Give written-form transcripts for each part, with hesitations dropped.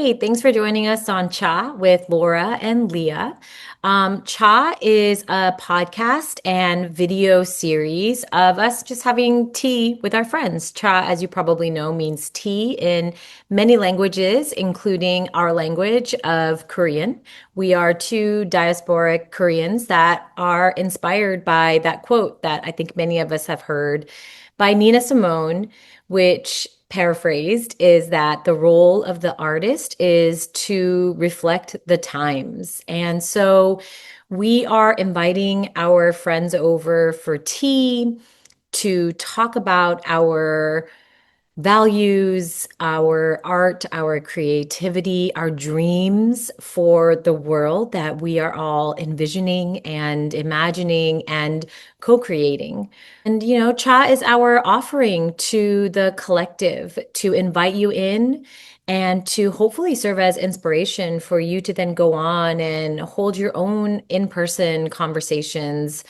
Hey, thanks for joining us on Cha with Laura and Leah. Cha is a podcast and video series of us just having tea with our friends. Cha, as you probably know, means tea in many languages, including our language of Korean. We are two diasporic Koreans that are inspired by that quote that I think many of us have heard by Nina Simone, which paraphrased is that the role of the artist is to reflect the times. And so we are inviting our friends over for tea to talk about our values, our art, our creativity, our dreams for the world that we are all envisioning and imagining and co-creating. And, Cha is our offering to the collective to invite you in and to hopefully serve as inspiration for you to then go on and hold your own in-person conversations.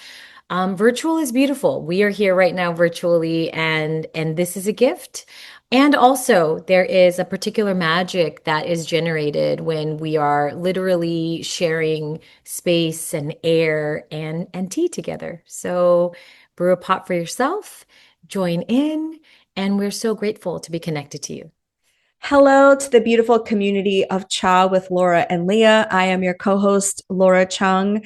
Virtual is beautiful. We are here right now virtually, and this is a gift. And also, there is a particular magic that is generated when we are literally sharing space and air and tea together. So, brew a pot for yourself, join in, and we're so grateful to be connected to you. Hello to the beautiful community of Cha with Laura and Leah. I am your co-host, Laura Chung.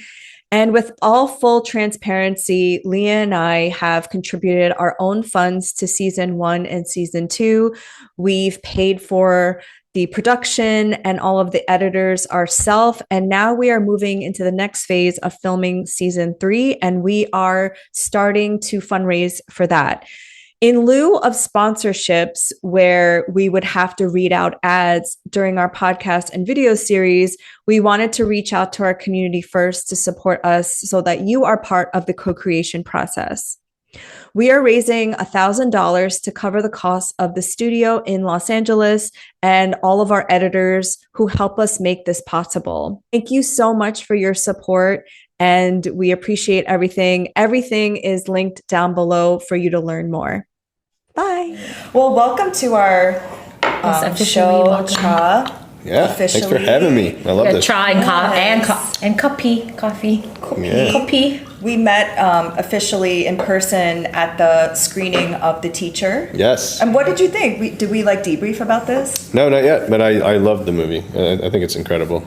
And with all full transparency, Leah and I have contributed our own funds to season 1 and season 2. We've paid for the production and all of the editors ourselves. And now we are moving into the next phase of filming season 3, and we are starting to fundraise for that. In lieu of sponsorships, where we would have to read out ads during our podcast and video series, we wanted to reach out to our community first to support us so that you are part of the co-creation process. We are raising $1,000 to cover the cost of the studio in Los Angeles and all of our editors who help us make this possible. Thank you so much for your support, and we appreciate everything. Everything is linked down below for you to learn more. Bye. Well, welcome to our show, Cha. Yeah, thanks for having me. I love this. Cha and coffee. Coffee. We met officially in person at the screening of The Teacher. Yes. And what did you think? Did we debrief about this? No, not yet, but I love the movie. I think it's incredible.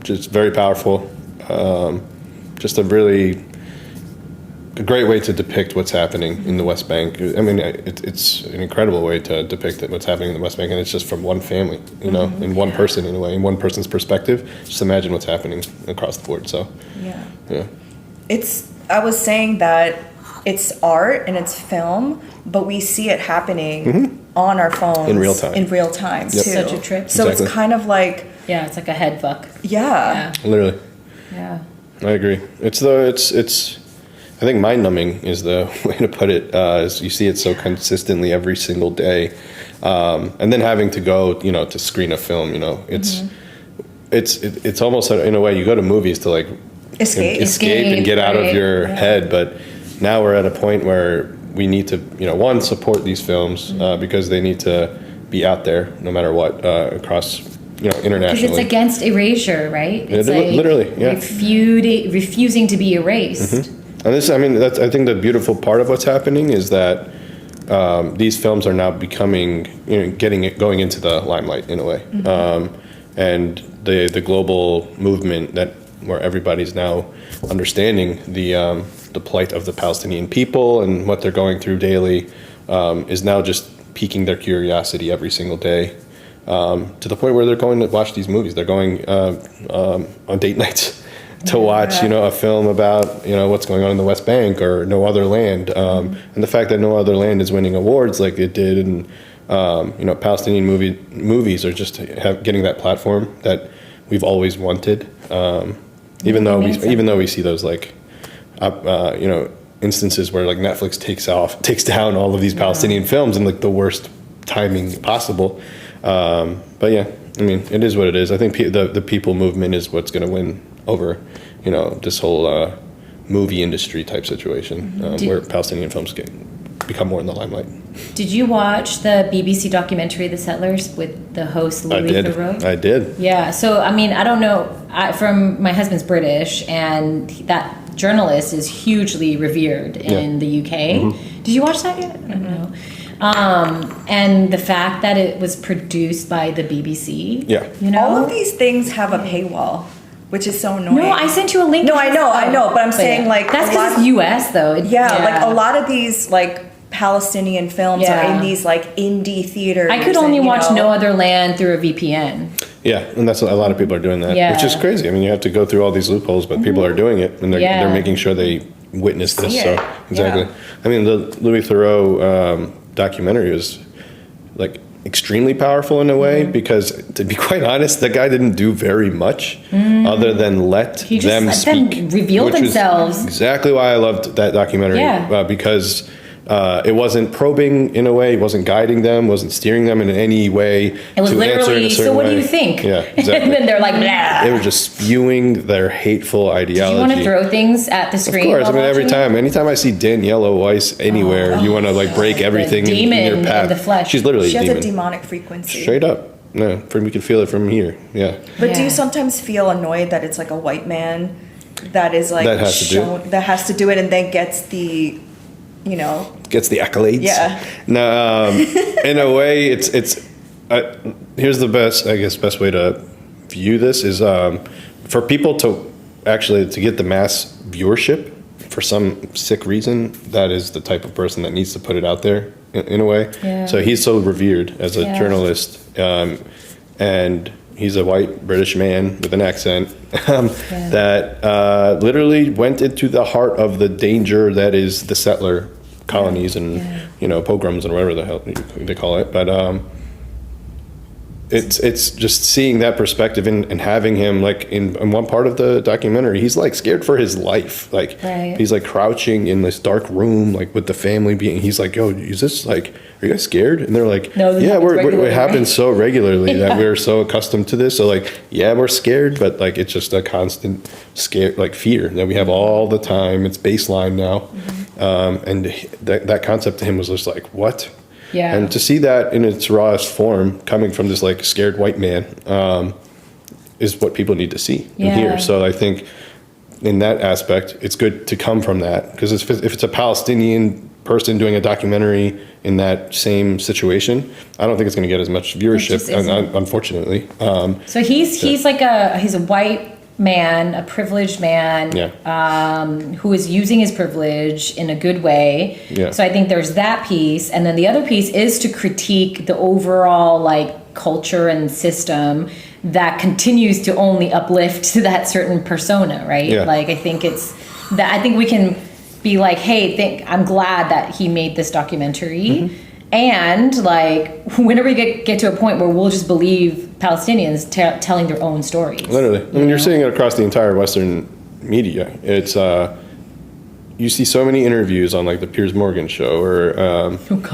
Just very powerful. Just a great way to depict what's happening in the West Bank. I mean, it's an incredible way to depict what's happening in the West Bank, and it's just from one family, in one person, in a way, in one person's perspective. Just imagine what's happening across the board. So, yeah. I was saying that it's art and it's film, but we see it happening on our phones in real time. Yep. Too. Such a trip. So exactly. It's kind of like it's like a head fuck. Yeah. Literally. Yeah. I agree. It's. I think mind-numbing is the way to put it. Is you see it so consistently every single day, and then having to go, to screen a film. It's almost in a way you go to movies to like escape and get out of your head. But now we're at a point where we need to, one, support these films because they need to be out there no matter what across. Internationally. Because it's against erasure, right? It's literally, yeah. Refusing to be erased. And this, I think the beautiful part of what's happening is that these films are now becoming, going into the limelight in a way. And the global movement where everybody's now understanding the plight of the Palestinian people and what they're going through daily is now just piquing their curiosity every single day. To the point where they're going to watch these movies. They're going on date nights to watch, a film about, what's going on in the West Bank or No Other Land. And the fact that No Other Land is winning awards like it did, and Palestinian movies are just getting that platform that we've always wanted. Even though we see those instances where like Netflix takes down all of these Palestinian films in like the worst timing possible. But yeah, it is what it is. I think the people movement is what's going to win over, this whole movie industry type situation where Palestinian films become more in the limelight. Did you watch the BBC documentary The Settlers with the host Louis Theroux? I did. Yeah. So I mean, I don't know. From my husband's British, and that journalist is hugely revered in the UK. Mm-hmm. Did you watch that yet? I don't know. And the fact that it was produced by the BBC. Yeah. You know, all of these things have a paywall, which is so annoying. No, I sent you a link. No, I know, but I'm saying like that's because it's US though. Like a lot of these like Palestinian films are in these like indie theaters. I could only watch No Other Land through a VPN. Yeah, and that's a lot of people are doing that, which is crazy. I mean, you have to go through all these loopholes, but people are doing it, and they're making sure they witness this. So exactly. Yeah. I mean, the Louis Theroux documentary was like extremely powerful in a way because, to be quite honest, the guy didn't do very much other than let them speak. Them reveal themselves. Exactly why I loved that documentary because. It wasn't probing in a way, it wasn't guiding them, wasn't steering them in any way. It was literally, so what do you think? Yeah, exactly. And then they're like, blah. They were just spewing their hateful ideology. Do you want to throw things at the screen? Of course, I mean, anytime I see Daniela Weiss anywhere, you want to like break everything in your path. In the flesh. She's literally she a demon. has a demonic frequency. Straight up. No, we can feel it from here. Yeah. But do you sometimes feel annoyed that it's like a white man that is like that has to do it and then gets the gets the accolades. Yeah. No, in a way, it's here's the best way to view this is for people to get the mass viewership for some sick reason. That is the type of person that needs to put it out there in a way. Yeah. So he's so revered as a journalist, and he's a white British man with an accent that literally went into the heart of the danger that is the settler colonies and pogroms and whatever the hell they call it. But it's just seeing that perspective and having him like in one part of the documentary, he's like scared for his life. Like he's like crouching in this dark room, like with the family being. He's like, "Yo, is this like? Are you guys scared?" And they're like, "No, it happens so regularly that we're so accustomed to this. So like, yeah, we're scared, but like it's just a constant fear that we have all the time. It's baseline now." And that concept to him was just like, what? Yeah. And to see that in its rawest form coming from this like scared white man is what people need to see and hear. So I think in that aspect, it's good to come from that because if it's a Palestinian person doing a documentary in that same situation, I don't think it's going to get as much viewership, unfortunately. So he's a white man, a privileged man, who is using his privilege in a good way. Yeah. So I think there's that piece. And then the other piece is to critique the overall like culture and system that continues to only uplift to that certain persona, right? Yeah. Like I think we can be like, hey, I'm glad that he made this documentary. Mm-hmm. And like, whenever we get to a point where we'll just believe Palestinians telling their own stories. Literally. I mean, you're seeing it across the entire Western media. It's, you see so many interviews on like the Piers Morgan show or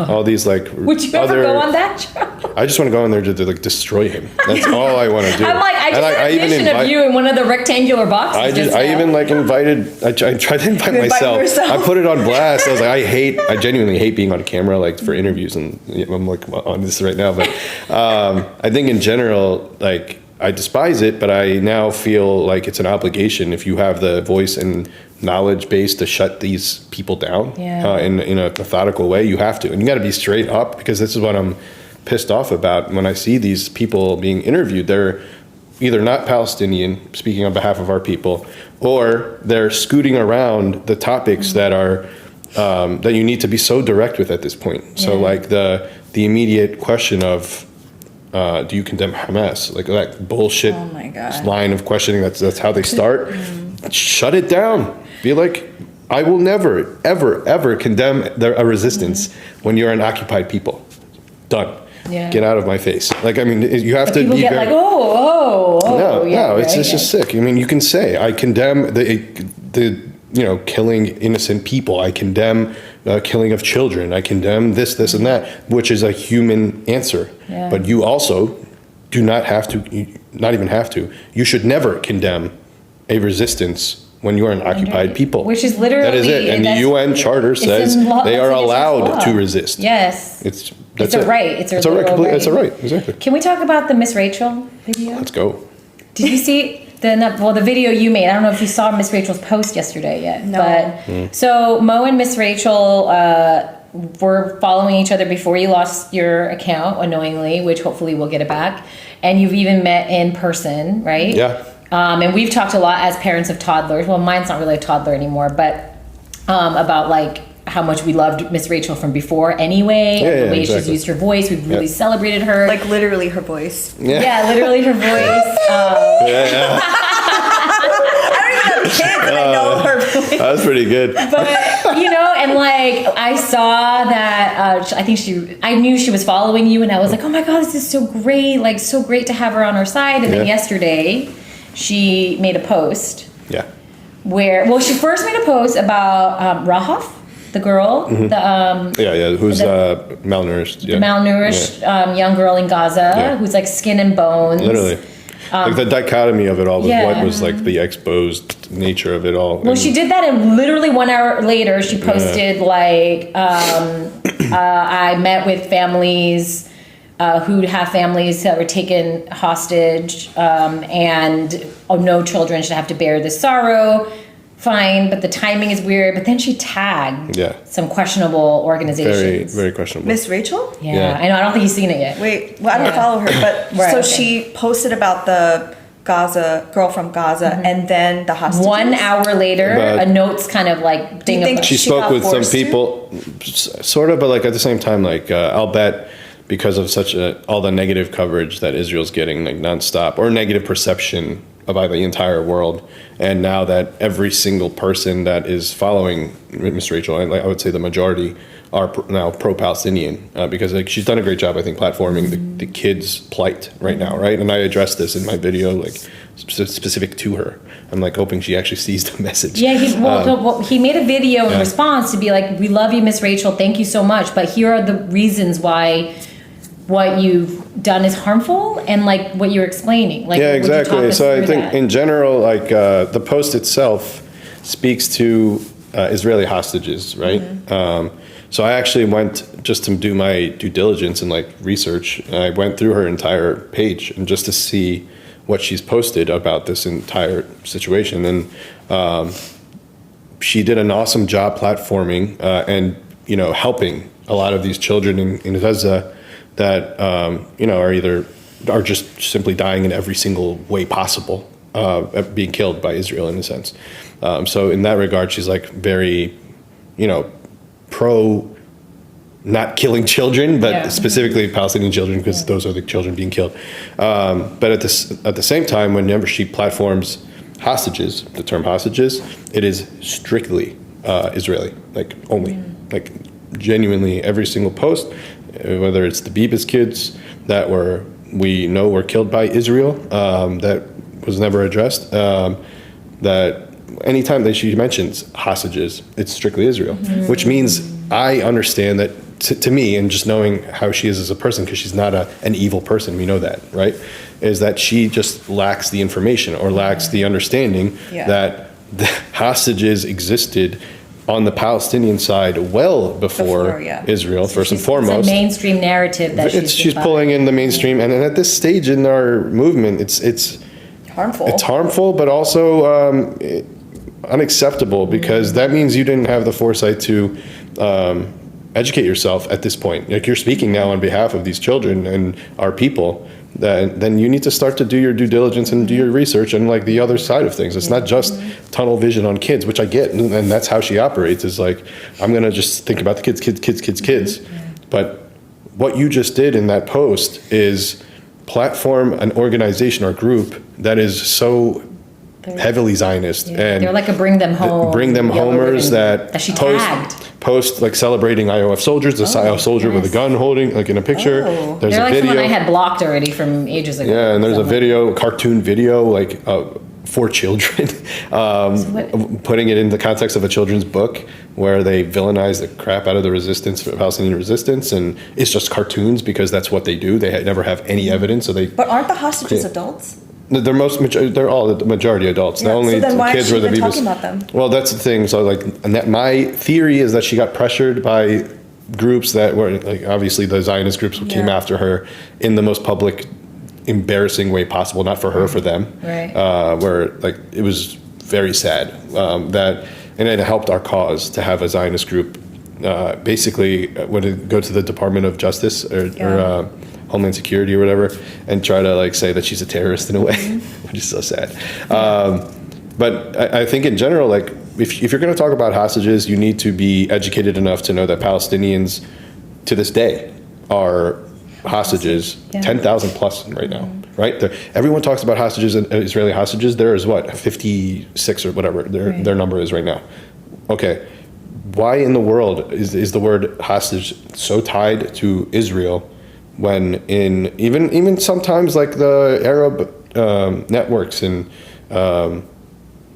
all these like would you ever go on that show? I just want to go in there to like destroy him. That's all I want to do. I'm like, I just had a vision of you in one of the rectangular boxes. I even like invited. I tried to invite myself. I put it on blast. I was like, I genuinely hate being on camera like for interviews, and I'm like on this right now. But I think in general, like I despise it, but I now feel like it's an obligation if you have the voice and knowledge base to shut these people down in a methodical way. You have to, and you got to be straight up because this is what I'm pissed off about when I see these people being interviewed. They're either not Palestinian, speaking on behalf of our people, or they're scooting around the topics that are that you need to be so direct with at this point. Yeah. So like the immediate question of do you condemn Hamas? Like that bullshit line of questioning. That's how they start. Shut it down. Be like, I will never, ever, ever condemn a resistance when you're an occupied people. Done. Yeah. Get out of my face. Like, I mean, you have to be get very... like, no, it's just sick. I mean, you can say, I condemn the killing innocent people. I condemn killing of children. I condemn this, and that, which is a human answer. Yeah. But you also do not have to, not even have to, you should never condemn a resistance when you are an occupied people. Which is literally... That is it. And the UN Charter says they are allowed to resist. Yes. It's a right. It's a right. It's a right, exactly. Can we talk about the Miss Rachel video? Let's go. Did you see the video you made? I don't know if you saw Miss Rachel's post yesterday yet. No. But so Mo and Miss Rachel were following each other before you lost your account unknowingly, which hopefully we'll get it back. And you've even met in person, right? Yeah. And we've talked a lot as parents of toddlers. Well, mine's not really a toddler anymore, but about like how much we loved Miss Rachel from before anyway, and the way she's used her voice. We've really celebrated her. Like literally her voice. Yeah, literally her voice. I don't even have kids and I know her voice. That was pretty good. But, and like I saw that, I knew she was following you, and I was like, oh my God, this is so great. Like, so great to have her on our side. And then yesterday, she made a post. Yeah. She first made a post about Rahaf, the girl, who's malnourished. Yeah. The malnourished young girl in Gaza, who's like skin and bones. Literally. Like the dichotomy of it all, with what was like the exposed nature of it all. Well, she did that, and literally 1 hour later, she posted I met with families who have families that were taken hostage, and no children should have to bear this sorrow. Fine, but the timing is weird. But then she tagged some questionable organizations. Very, very questionable. Miss Rachel? Yeah, I know. I don't think you've seen it yet. Wait, well, I don't follow her, but she posted about the Gaza girl from Gaza, and then the hostages. 1 hour later, a note's kind of like ding. She spoke with some people, sort of, but like at the same time, like I'll bet because of all the negative coverage that Israel's getting, like nonstop, or negative perception about the entire world. And now that every single person that is following Miss Rachel, and I would say the majority, are now pro-Palestinian, because like she's done a great job, I think, platforming the kids' plight right now, right? And I addressed this in my video, like specific to her. I'm like hoping she actually sees the message. Yeah, he made a video in response to be like, we love you, Miss Rachel, thank you so much, but here are the reasons why what you've done is harmful, and like what you're explaining. Like, yeah, exactly. So I think in general, like the post itself speaks to Israeli hostages, right? So I actually went just to do my due diligence and like research. And I went through her entire page and just to see what she's posted about this entire situation. And she did an awesome job platforming and helping a lot of these children in Gaza that are just simply dying in every single way possible, being killed by Israel in a sense. So in that regard, she's like very, pro not killing children, but specifically Palestinian children, because those are the children being killed. But at the same time, whenever she platforms hostages, the term hostages, it is strictly Israeli, like only, like genuinely every single post. Whether it's the Bibas kids that we know were killed by Israel, that was never addressed, that anytime that she mentions hostages, it's strictly Israel, which means I understand that to me, and just knowing how she is as a person, because she's not an evil person, we know that, right, is that she just lacks the information or lacks the understanding that the hostages existed on the Palestinian side well before Israel, so first and foremost. It's a mainstream narrative that she's pulling in the mainstream, and at this stage in our movement, it's harmful. It's harmful, but also unacceptable, because that means you didn't have the foresight to educate yourself at this point. Like, you're speaking now on behalf of these children and our people. Then you need to start to do your due diligence and do your research and like the other side of things. It's not just tunnel vision on kids, which I get, and that's how she operates, is like, I'm gonna just think about the kids. But what you just did in that post is platform an organization or group that is so heavily Zionist, and they're like a bring them homers that she tagged. Post like celebrating IOF soldiers, the IOF soldier with a gun holding, like in a picture. There's they're a like video. Someone I had blocked already from ages ago. Yeah, and there's a video, cartoon video, like for children, putting it in the context of a children's book where they villainize the crap out of the resistance, Palestinian resistance, and it's just cartoons because that's what they do. They never have any evidence, so they. But aren't the hostages adults? they're all the majority adults. The only so then why kids is she were the even Beavers. talking about them? Well, that's the thing. So like, and that my theory is that she got pressured by groups that were like, obviously the Zionist groups came after her in the most public, embarrassing way possible. Not for her, for them. Right. Where like it was very sad that, and it helped our cause to have a Zionist group. Basically, when it go to the Department of Justice or Homeland Security or whatever, and try to like say that she's a terrorist in a way, which is so sad. But I think in general, like if you're going to talk about hostages, you need to be educated enough to know that Palestinians to this day are hostages, 10,000 plus right now, right? Everyone talks about hostages and Israeli hostages. There is what, 56 or whatever their number is right now. Okay. Why in the world is the word hostage so tied to Israel when in even sometimes like the Arab networks and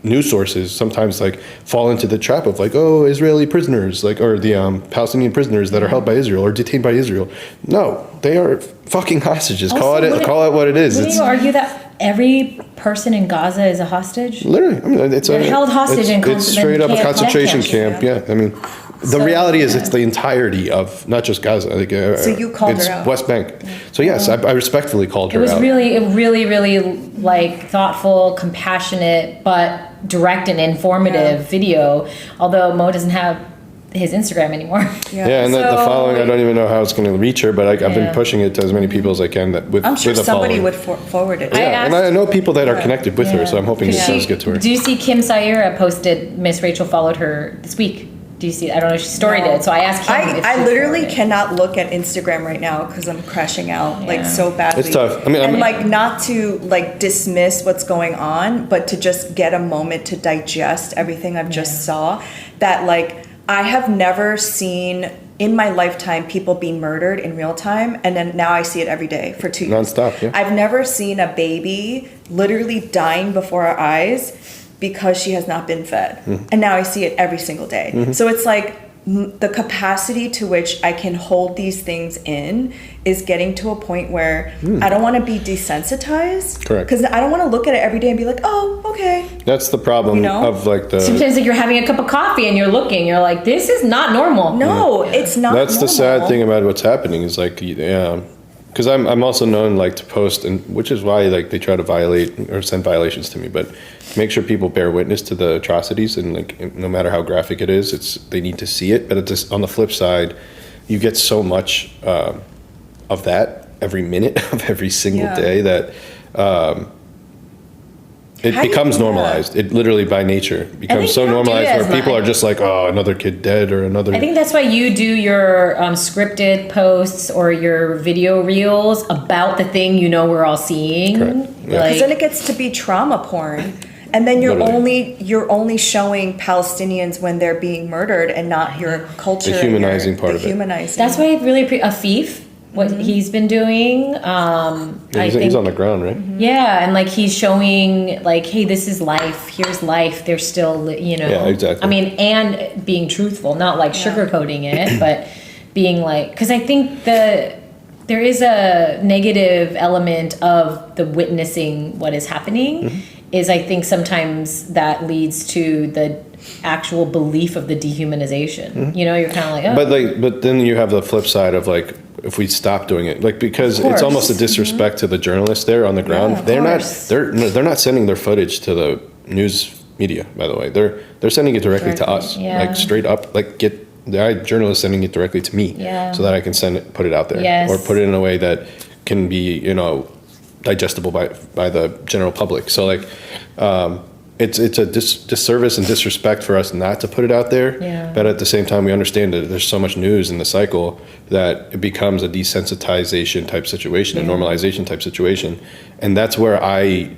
news sources sometimes like fall into the trap of like, oh, Israeli prisoners, like, or the Palestinian prisoners that are held by Israel or detained by Israel. No, they are fucking hostages. Call it what it is. Wouldn't you argue that every person in Gaza is a hostage? Literally, I mean, They're held hostage in it's straight up a concentration camp. camp. Yeah, I mean, the reality is it's the entirety of not just Gaza. Like, So you called her out. West Bank. So yes, I respectfully called her out. It was really like thoughtful, compassionate, but direct and informative video. Although Mo doesn't have his Instagram anymore. Yeah, and the following, I don't even know how it's going to reach her, but I've been pushing it to as many people as I can. I'm sure somebody would forward it. Yeah, and I know people that are connected with her, so I'm hoping it does get to her. Do you see Kim Saira posted, Miss Rachel followed her this week? Do you see? I don't know if she storied it, so I asked Kim. I literally cannot look at Instagram right now because I'm crashing out like so badly. It's tough. I mean, and like not to like dismiss what's going on, but to just get a moment to digest everything I've just saw. That like I have never seen in my lifetime people being murdered in real time, and then now I see it every day for 2 years. Nonstop. Yeah. I've never seen a baby literally dying before our eyes because she has not been fed. And now I see it every single day. So it's like the capacity to which I can hold these things in is getting to a point where I don't want to be desensitized. Correct. Because I don't want to look at it every day and be like, oh, okay. That's the problem of like the... Sometimes like you're having a cup of coffee and you're looking, you're like, this is not normal. No, it's not That's normal. the sad thing about what's happening is like, because I'm also known like to post, and which is why like they try to violate or send violations to me, but make sure people bear witness to the atrocities, and like no matter how graphic it is, they need to see it. But it's on the flip side, you get so much of that every minute of every single day that it becomes normalized. It literally by nature becomes so normalized where people are just like, oh, another kid dead or another. I think that's why you do your scripted posts or your video reels about the thing we're all seeing. Correct. Yeah. Because then it gets to be trauma porn. And then you're only showing Palestinians when they're being murdered and not your culture. The humanizing part of it. Humanizing. That's why I really Afif, what he's been doing. He's on the ground, right? Yeah, and like he's showing like, hey, this is life. Here's life. They're still, Yeah, exactly. I mean, and being truthful, not like sugarcoating it, but being like, because I think there is a negative element of the witnessing what is happening. Is I think sometimes that leads to the actual belief of the dehumanization. You're kind of like, oh. But then you have the flip side of like, if we stop doing it, like, because it's almost a disrespect to the journalists there on the ground. They're not sending their footage to the news media, by the way. They're sending it directly to us, like straight up, like the journalist sending it directly to me, so that I can put it out there, or put it in a way that can be, digestible by the general public. So like, it's a disservice and disrespect for us not to put it out there. But at the same time, we understand that there's so much news in the cycle that it becomes a desensitization type situation, a normalization type situation. And that's where I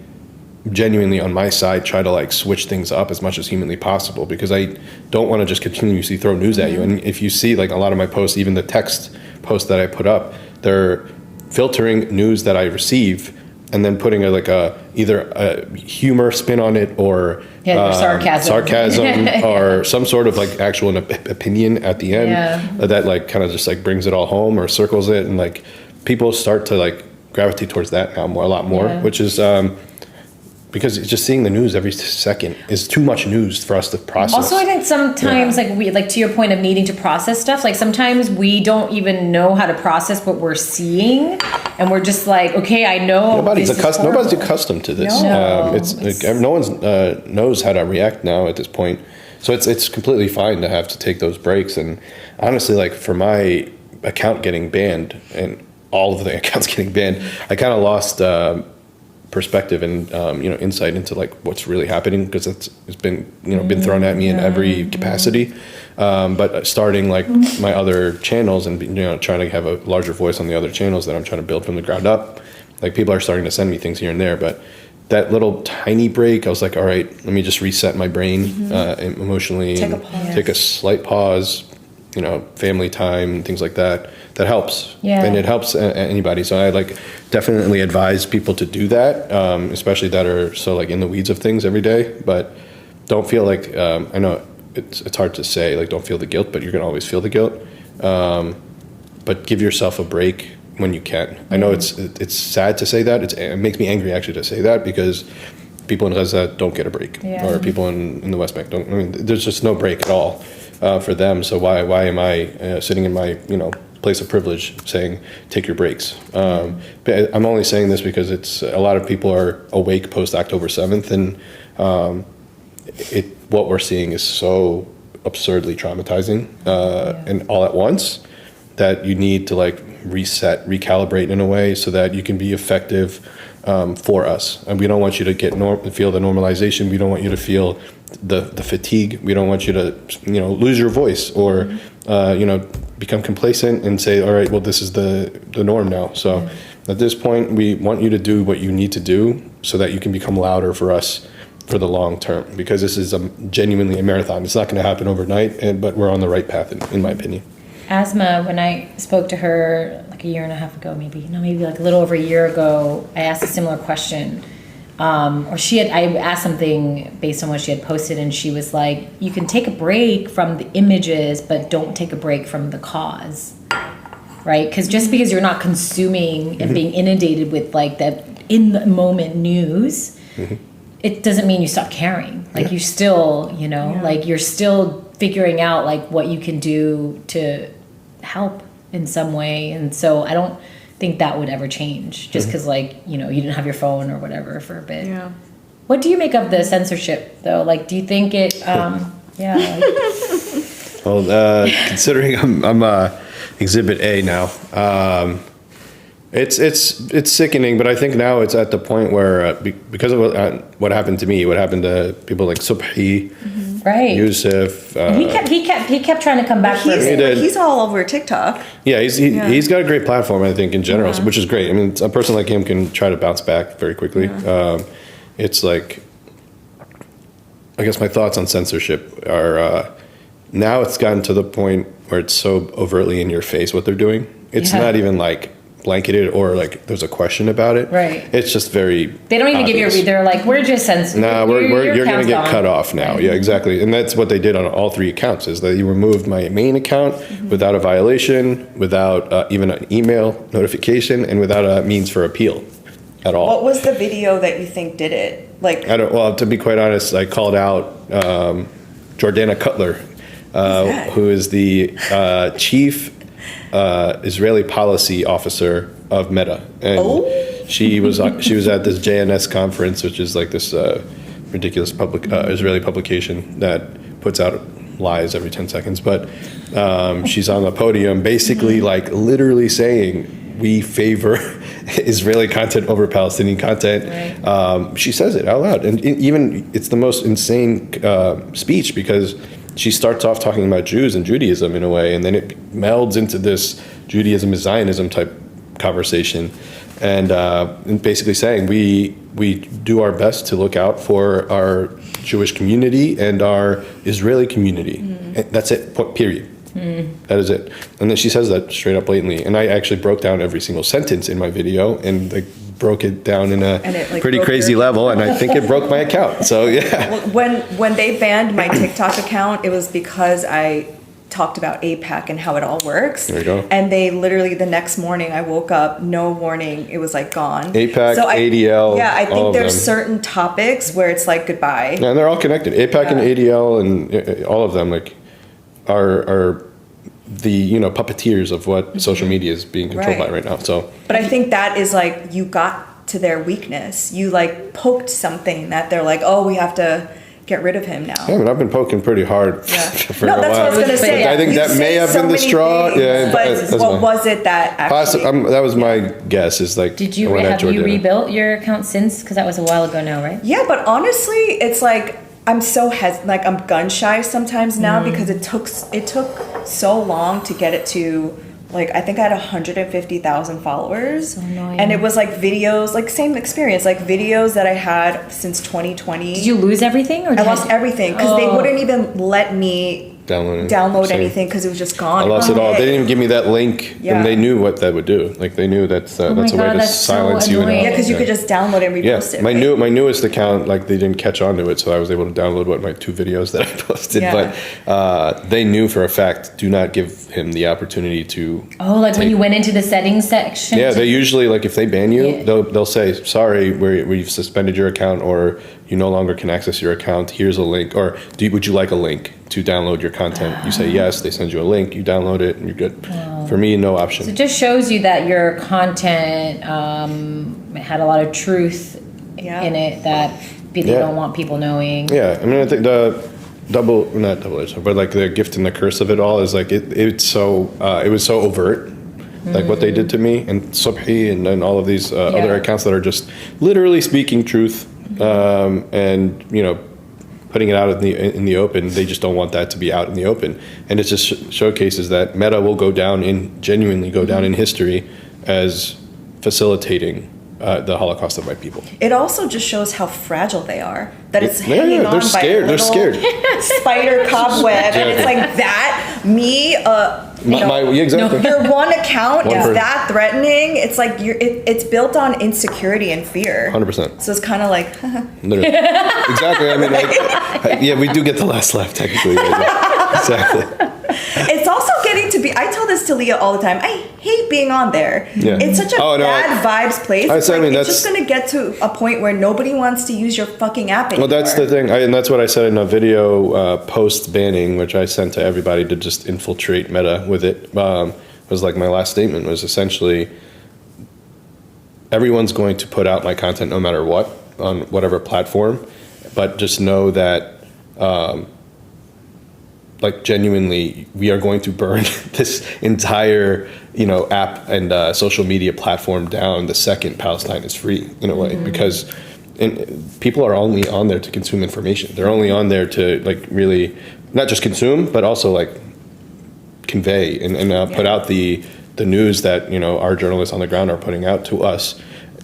genuinely on my side try to like switch things up as much as humanly possible, because I don't want to just continuously throw news at you. And if you see like a lot of my posts, even the text posts that I put up, they're filtering news that I receive and then putting either a humor spin on it or sarcasm or some sort of like actual opinion at the end that like kind of just like brings it all home or circles it, and like people start to like gravitate towards that now a lot more, which is because it's just seeing the news every second is too much news for us to process. Also, I think sometimes, like to your point of needing to process stuff, like sometimes we don't even know how to process what we're seeing, and we're just like, okay, I know nobody's accustomed to this. No, it's like no one knows how to react now at this point, so it's completely fine to have to take those breaks. And honestly, like for my account getting banned and all of the accounts getting banned, I kind of lost perspective and insight into like what's really happening, because it's been been thrown at me in every capacity. But starting like my other channels and trying to have a larger voice on the other channels that I'm trying to build from the ground up, like people are starting to send me things here and there. But that little tiny break, I was like, all right, let me just reset my brain emotionally, take a slight pause, family time and things like that. That helps. Yeah. And it helps anybody. So I like definitely advise people to do that, especially that are so like in the weeds of things every day. But don't feel like, I know it's hard to say, like don't feel the guilt, but you're going to always feel the guilt. But give yourself a break when you can. I know it's sad to say that. It makes me angry actually to say that, because people in Gaza don't get a break, or people in the West Bank don't. I mean, there's just no break at all for them. So why am I sitting in my place of privilege saying take your breaks? But I'm only saying this because it's a lot of people are awake post October 7th, and what we're seeing is so absurdly traumatizing and all at once that you need to like reset, recalibrate in a way so that you can be effective for us. And we don't want you to feel the normalization. We don't want you to feel the fatigue. We don't want you to lose your voice or become complacent and say, all right, well, this is the norm now. So at this point, we want you to do what you need to do so that you can become louder for us for the long term, because this is genuinely a marathon. It's not going to happen overnight, but we're on the right path, in my opinion. Asma, when I spoke to her like a year and a half ago, maybe like a little over a year ago, I asked a similar question. I asked something based on what she had posted, and she was like, you can take a break from the images, but don't take a break from the cause, right? Because just because you're not consuming and being inundated with like that in the moment news, it doesn't mean you stop caring. Like you still, like you're still figuring out like what you can do to help in some way. And so I don't think that would ever change just because like, you didn't have your phone or whatever for a bit. Yeah. What do you make of the censorship though? Like, do you think it, Well, considering I'm Exhibit A now, it's sickening, but I think now it's at the point where because of what happened to me, what happened to people like Subhi, right, Yusuf, he kept trying to come back. He's all over TikTok. Yeah, he's got a great platform, I think, in general, which is great. I mean, a person like him can try to bounce back very quickly. It's like, I guess my thoughts on censorship are now it's gotten to the point where it's so overtly in your face what they're doing. It's not even like blanketed or like there's a question about it. Right. It's just very They don't even obvious. give you a read. They're like, we're just censoring. Nah, you're going to get cut off now. Right. Yeah, exactly. And that's what they did on all three accounts, is that you removed my main account without a violation, without even an email notification, and without a means for appeal at all. What was the video that you think did it? Like, to be quite honest, I called out Jordana Cutler, who is the chief Israeli policy officer of Meta, and she was at this JNS conference, which is like this ridiculous Israeli publication that puts out lies every 10 seconds. But she's on the podium, basically like literally saying we favor Israeli content over Palestinian content. Right. She says it out loud, and even it's the most insane speech, because she starts off talking about Jews and Judaism in a way, and then it melds into this Judaism is Zionism type conversation, and basically saying we do our best to look out for our Jewish community and our Israeli community. And that's it. Period. That is it. And then she says that straight up blatantly. And I actually broke down every single sentence in my video and like broke it down in a pretty crazy level, and I think it broke my account. So yeah. When they banned my TikTok account, it was because I talked about APAC and how it all works. There you go. And they literally, the next morning, I woke up, no warning, it was like gone. APAC, ADL. Yeah, I think there's them. certain topics where it's like goodbye. Yeah, and they're all connected. APAC and ADL and all of them like are the puppeteers of what social media is being controlled by right now. So, but I think that is like you got to their weakness. You like poked something that they're like, oh, we have to get rid of him now. Yeah, but I've been poking pretty hard for a while. That's what I was going to say. I think that may have been the straw. Things, but what was it that actually? That was my guess. Is like, have you rebuilt your account since? Because that was a while ago now, right? Yeah, but honestly, it's like I'm so I'm gun shy sometimes now because it took so long to get it to. Like, I think I had 150,000 followers. So annoying. And it was like videos, like same experience, like videos that I had since 2020. Did you lose everything? Or I lost everything because they wouldn't even let me download anything because it was just gone. I lost it all. They didn't even give me that link, and they knew what that would do. Like they knew that's a way to silence you. Yeah, because you could just download and repost it. My newest account, like they didn't catch on to it, so I was able to download my 2 videos that I posted. Yeah. But they knew for a fact, do not give him the opportunity to. Oh, like when you went into the settings section. Yeah, they usually like if they ban you, they'll say sorry, we've suspended your account, or you no longer can access your account. Here's a link, or would you like a link to download your content? You say yes, they send you a link, you download it, and you're good. For me, no option. So it just shows you that your content had a lot of truth in it that they don't want people knowing. Yeah, I mean, I think the not double-edged, but like the gift and the curse of it all is like it was so overt. Like what they did to me, and Subhi and all of these other accounts that are just literally speaking truth, and putting it out in the open. They just don't want that to be out in the open, and it just showcases that Meta will genuinely go down in history as facilitating the Holocaust of white people. It also just shows how fragile they are. That it's hanging on they're scared. by a they're scared. Spider cobweb, and it's like that. Me, exactly. Your one account is person. that threatening. It's like it's built on insecurity and fear. 100%. So it's kind of like. Exactly. I mean, we do get the last laugh technically. Exactly. It's also getting to be. I tell this to Leah all the time. I hate being on there. Yeah. It's such a bad vibes place. It's just going to get to a point where nobody wants to use your fucking app anymore. Well, that's the thing, and that's what I said in a video post banning, which I sent to everybody to just infiltrate Meta with it. Was like my last statement was essentially, everyone's going to put out my content no matter what on whatever platform, but just know that. Like genuinely, we are going to burn this entire, app and social media platform down the second Palestine is free, in a way, because people are only on there to consume information. They're only on there to like really not just consume, but also like convey and put out the news that our journalists on the ground are putting out to us,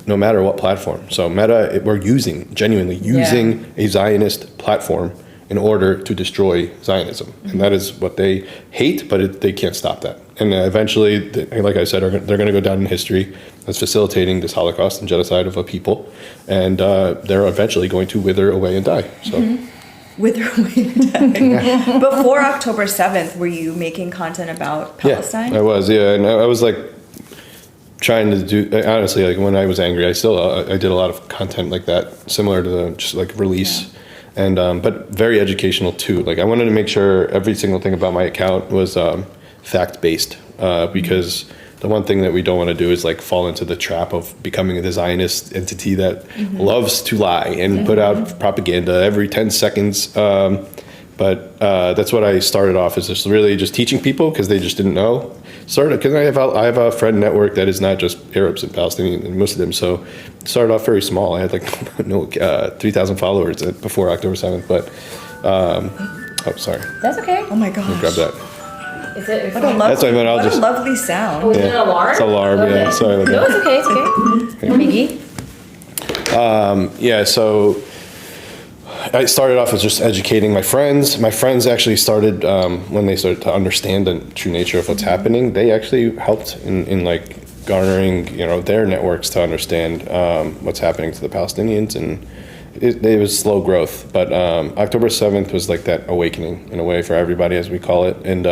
no matter what platform. So Meta, we're genuinely using a Zionist platform in order to destroy Zionism. And that is what they hate, but they can't stop that. And eventually, like I said, they're going to go down in history as facilitating this Holocaust and genocide of a people. And they're eventually going to wither away and die. So. Wither away and die. Before October 7th, were you making content about Palestine? Yeah, I was, and I was like trying to do, honestly, like when I was angry, I did a lot of content like that, similar to just like release. Yeah. And but very educational too. Like I wanted to make sure every single thing about my account was fact-based, because the one thing that we don't want to do is like fall into the trap of becoming a Zionist entity that loves to lie and put out propaganda every 10 seconds. But that's what I started off, is just really just teaching people, because they just didn't know. Because I have a friend network that is not just Arabs and Palestinian and Muslims, so it started off very small. I had like 3,000 followers before October 7th, but sorry. That's okay. Oh my gosh. Let me grab that. Is it? What a lovely sound. Oh, is it an alarm? It's an alarm. Okay. Yeah. Sorry about that. No, it's okay. No biggie. So I started off as just educating my friends. My friends actually started, when they started to understand the true nature of what's happening, they actually helped in like garnering, their networks to understand what's happening to the Palestinians it was slow growth, but October 7th was like that awakening in a way for everybody, as we call it. And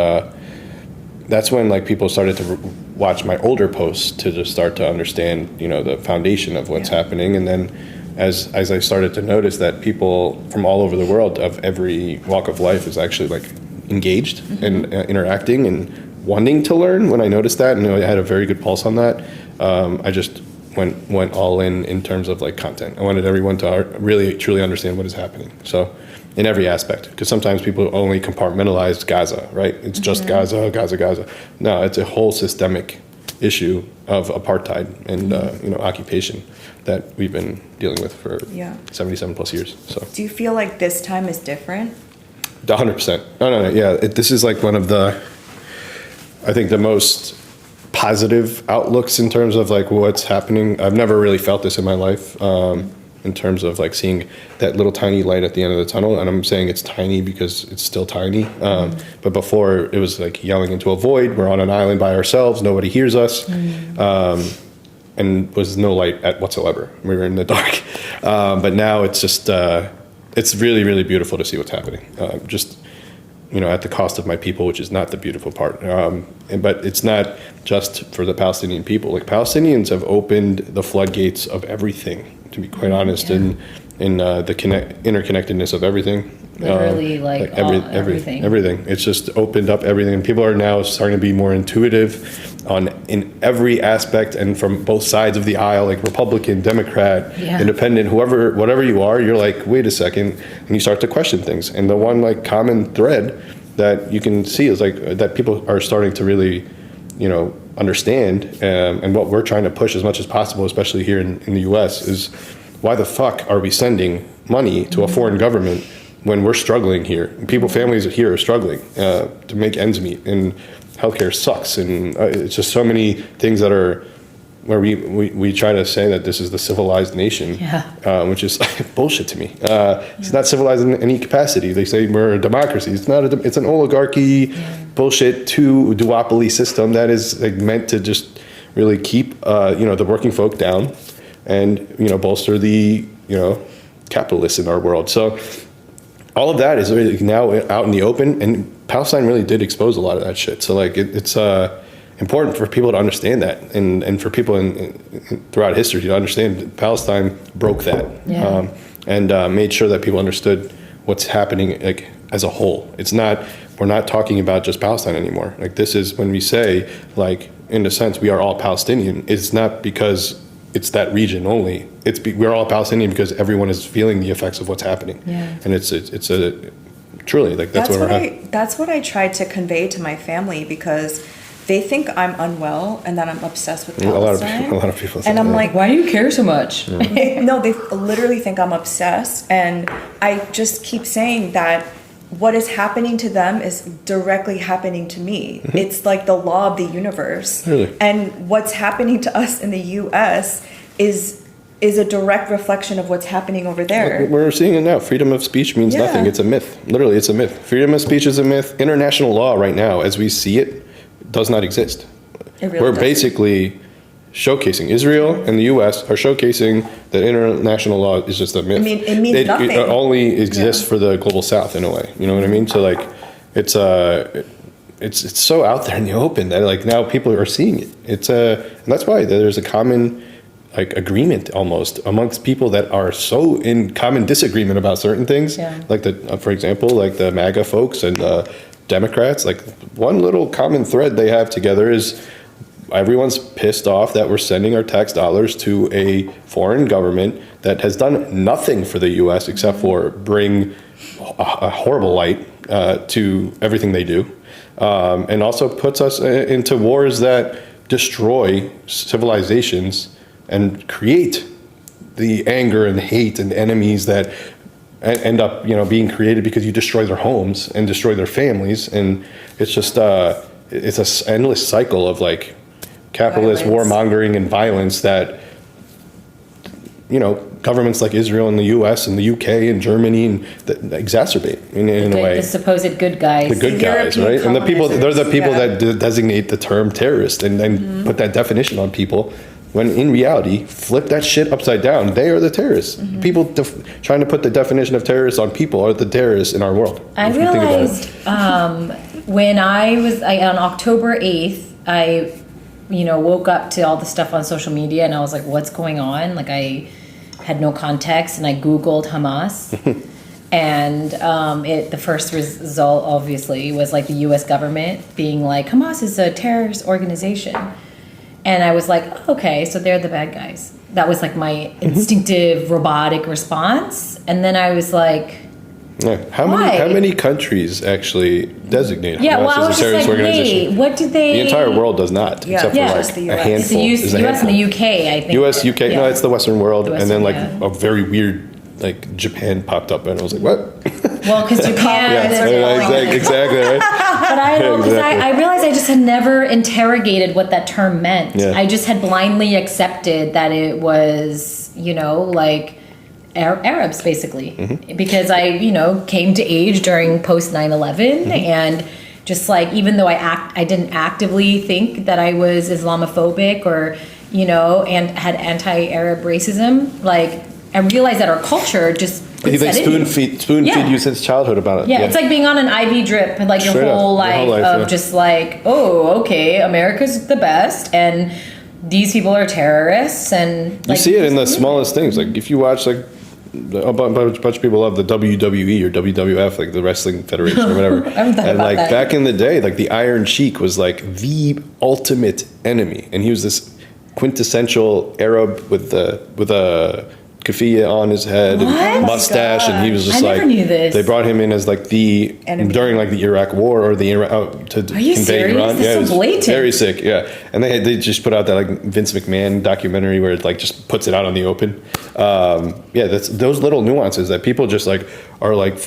that's when like people started to watch my older posts to just start to understand, the foundation of what's happening. And then as I started to notice that people from all over the world of every walk of life is actually like engaged and interacting and wanting to learn, when I noticed that, and I had a very good pulse on that, I just went all in terms of like content. I wanted everyone to really truly understand what is happening. So in every aspect, because sometimes people only compartmentalize Gaza, right? It's just Gaza. No, it's a whole systemic issue of apartheid and occupation that we've been dealing with for 77 plus years. So do you feel like this time is different? 100%. No. Yeah, this is like one of I think the most positive outlooks in terms of like what's happening. I've never really felt this in my life, in terms of like seeing that little tiny light at the end of the tunnel. And I'm saying it's tiny because it's still tiny. But before it was like yelling into a void. We're on an island by ourselves. Nobody hears us. And was no light whatsoever. We were in the dark. But now it's just, it's really, really beautiful to see what's happening. Just, at the cost of my people, which is not the beautiful part. But it's not just for the Palestinian people. Like Palestinians have opened the floodgates of everything, to be quite honest, in the interconnectedness of everything. Literally, everything. Everything. It's just opened up everything. And people are now starting to be more intuitive in every aspect and from both sides of the aisle, like Republican, Democrat, Independent, whatever you are, you're like, wait a second, and you start to question things. And the one like common thread that you can see is like that people are starting to really, understand, and what we're trying to push as much as possible, especially here in the U.S., is why the fuck are we sending money to a foreign government when we're struggling here? Families here are struggling to make ends meet, and healthcare sucks, and it's just so many things that are where we try to say that this is the civilized nation, which is bullshit to me. It's not civilized in any capacity. They say we're a democracy. It's not. It's an oligarchy, bullshit duopoly system that is like meant to just really keep the working folk down, and bolster the capitalists in our world. So all of that is really now out in the open, and Palestine really did expose a lot of that shit. So like it's important for people to understand that, and for people throughout history to understand that Palestine broke that, and made sure that people understood what's happening like as a whole. We're not talking about just Palestine anymore. Like this is when we say like in a sense we are all Palestinian. It's not because it's that region only. We're all Palestinian because everyone is feeling the effects of what's happening, and it's a truly like that's what I tried to convey to my family, because they think I'm unwell and that I'm obsessed with Palestine. A lot of people think and I'm that. like, why do you care so much? No, they literally think I'm obsessed, and I just keep saying that what is happening to them is directly happening to me. It's like the law of the universe. Really? And what's happening to us in the U.S. is a direct reflection of what's happening over there. We're seeing it now. Freedom of speech means nothing. It's a myth. Literally, it's a myth. Freedom of speech is a myth. International law right now, as we see it, does not exist. We're basically showcasing, Israel and the U.S. are showcasing that international law is just a myth. I mean, it means nothing. It only exists for the global South in a way. You know what I mean? So like, it's so out there in the open that like now people are seeing it. And that's why there's a common like agreement almost amongst people that are so in common disagreement about certain things. Like for example, like the MAGA folks and Democrats. Like one little common thread they have together is everyone's pissed off that we're sending our tax dollars to a foreign government that has done nothing for the U.S. except for bring a horrible light to everything they do, and also puts us into wars that destroy civilizations and create the anger and hate and enemies that end up being created because you destroy their homes and destroy their families. And it's just it's an endless cycle of like capitalist warmongering and violence that governments like Israel and the U.S. and the U.K. and Germany and that exacerbate in a way. The supposed good guys. The good guys, right? And they're the people that designate the term terrorist and then put that definition on people When in reality, flip that shit upside down. They are the terrorists. People trying to put the definition of terrorists on people are the terrorists in our world. I realized when on October 8th, I woke up to all the stuff on social media and I was like, what's going on? Like, I had no context and I Googled Hamas. And the first result, obviously, was like the U.S. government being like, Hamas is a terrorist organization. And I was like, okay, so they're the bad guys. That was like my instinctive, robotic response. And then I was like, how many countries actually designate Hamas as a terrorist organization? Hey, what did they... The entire world does not, except for like the a US. handful. It's the U.S. and the U.K., I think. U.S., U.K., no, it's the Western world. And then like yeah. a very weird, like Japan popped up and I was like, what? Well, because Japan... exactly, right? But I don't, because I realized I just had never interrogated what that term meant. Yeah. I just had blindly accepted that it was, like Arabs, basically. Because I, came to age during post 9/11 and just like, even though I didn't actively think that I was Islamophobic or, and had anti-Arab racism, like I realized that our culture just They spoon feed you since childhood about it. Yeah, it's like being on an IV drip, like your whole life of just like, oh, okay, America's the best, and these people are terrorists, and like, you see it in the smallest things. Like if you watch like a bunch of people love the WWE or WWF, like the Wrestling Federation or whatever. And like that. Back in the day, like the Iron Sheik was like the ultimate enemy, and he was this quintessential Arab with a kafia on his head and mustache, and he was just I never knew this. They brought him in as like the enemy during like the Iraq War or the to convey Iran. This is so blatant. Very sick. Yeah, and they just put out that like Vince McMahon documentary where it like just puts it out on the open. That's those little nuances that people just like are like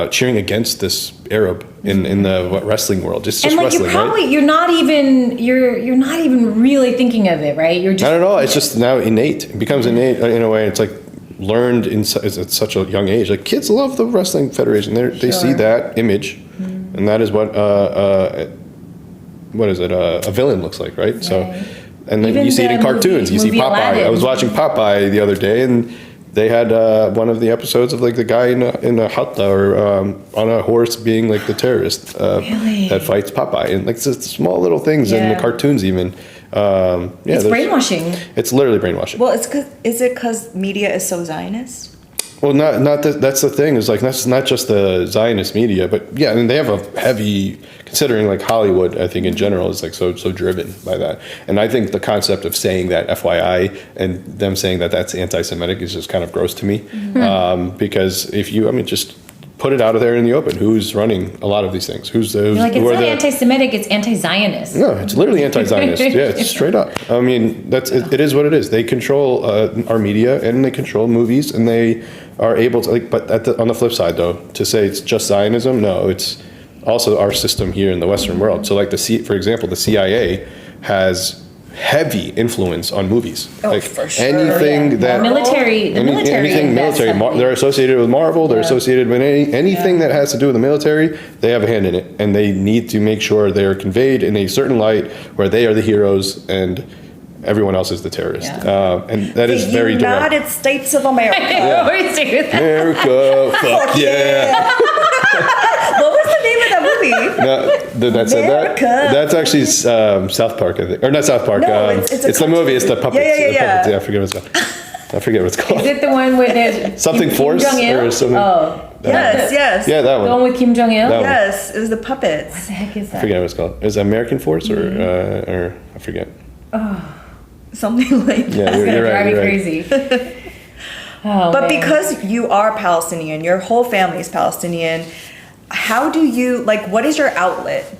cheering against this Arab in the wrestling world. Just and like wrestling, right? You're not even really thinking of it, right? You're just I don't know. It's just now innate. It becomes innate in a way. It's like learned at such a young age. Like kids love the Wrestling Federation. They see that image, and that is what is it? A villain looks like, right? So, and then you see it in cartoons. You see Popeye. Aladdin. I was watching Popeye the other day, and they had one of the episodes of like the guy in a hut or on a horse being like the terrorist that fights Popeye, and like it's just small little things in the cartoons even. It's brainwashing. It's literally brainwashing. Well, is it because media is so Zionist? Well, not that's the thing. Is like that's not just the Zionist media, but yeah, I mean they have a heavy, considering like Hollywood, I think in general is like so driven by that. And I think the concept of saying that FYI and them saying that that's anti-Semitic is just kind of gross to me. Because if just put it out there in the open. Who's running a lot of these things? It's not anti-Semitic, it's anti-Zionist. No, it's literally anti-Zionist. Yeah, it's straight up. I mean, it is what it is. They control our media and they control movies, and they are able to, like, but on the flip side though, to say it's just Zionism, no, it's also our system here in the Western world. So like for example, the CIA has heavy influence on movies. For sure. Anything that anything military, they're associated with Marvel. They're associated with anything that has to do with the military. They have a hand in it, and they need to make sure they are conveyed in a certain light where they are the heroes and everyone else is the terrorist. And that is very direct. United States of America. America, fuck yeah. What was the name of that movie? No, that said that? That's actually South Park, I think. Or not South Park. No, it's the movie. It's the puppets. Yeah. I forget what it's called. Is it the one with there's something Force or something? Oh, yes. Yeah, that one. The one with Kim Jong Il. Yes, it was the puppets. What the heck is that? I forget what it's called. Is it American Force or I forget. Oh, something like that. Yeah, you're right. You're crazy. But because you are Palestinian, your whole family is Palestinian. How do you, what is your outlet?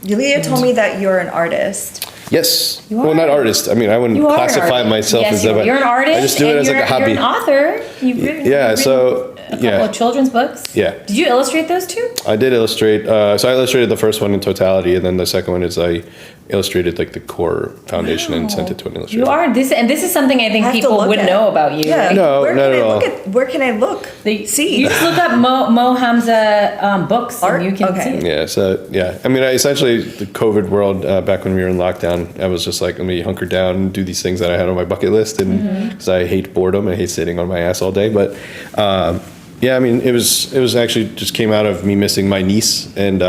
Leah told me that you're an artist. Yes. Well, not artist. I mean, I wouldn't classify myself as that. You're an artist. I just do it as like a hobby. You're an author. So couple of children's books. Yeah. Did you illustrate those two? I did illustrate. So I illustrated the first one in totality, and then the second one is I illustrated like the core foundation and sent it to an illustrator. You are this, and this is something I think people would know about you. Yeah. Right? No, where not can at I all. Where can I look? See. You just look up Mo Hamzeh books, Art? and you can see. Yeah, so yeah, I mean, essentially the COVID world back when we were in lockdown, I was just like, let me hunker down and do these things that I had on my bucket list, and because I hate boredom, I hate sitting on my ass all day. But yeah, I mean, it was actually just came out of me missing my niece and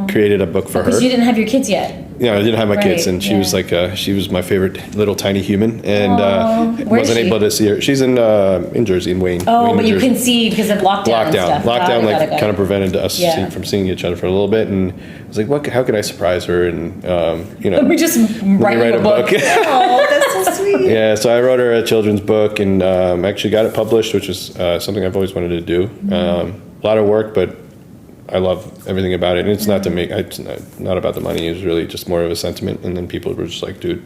created a book for her. Because you didn't have your kids yet. Yeah, I didn't have my kids, Right, and she was like, she was my favorite little tiny human, and Where is wasn't she? able to see her. She's in Jersey, in Wayne. Oh, Wayne, but New you Jersey. couldn't see because of lockdown. And stuff. Lockdown, Got it. kind of prevented us Yeah. from seeing each other for a little bit, and I was like, how can I surprise her? And Let me just write write a book. Oh, that's so sweet. Yeah, so I wrote her a children's book, and actually got it published, which is something I've always wanted to do. A lot of work, but I love everything about it. And it's not to make, it's not about the money. It was really just more of a sentiment. And then people were just like, dude,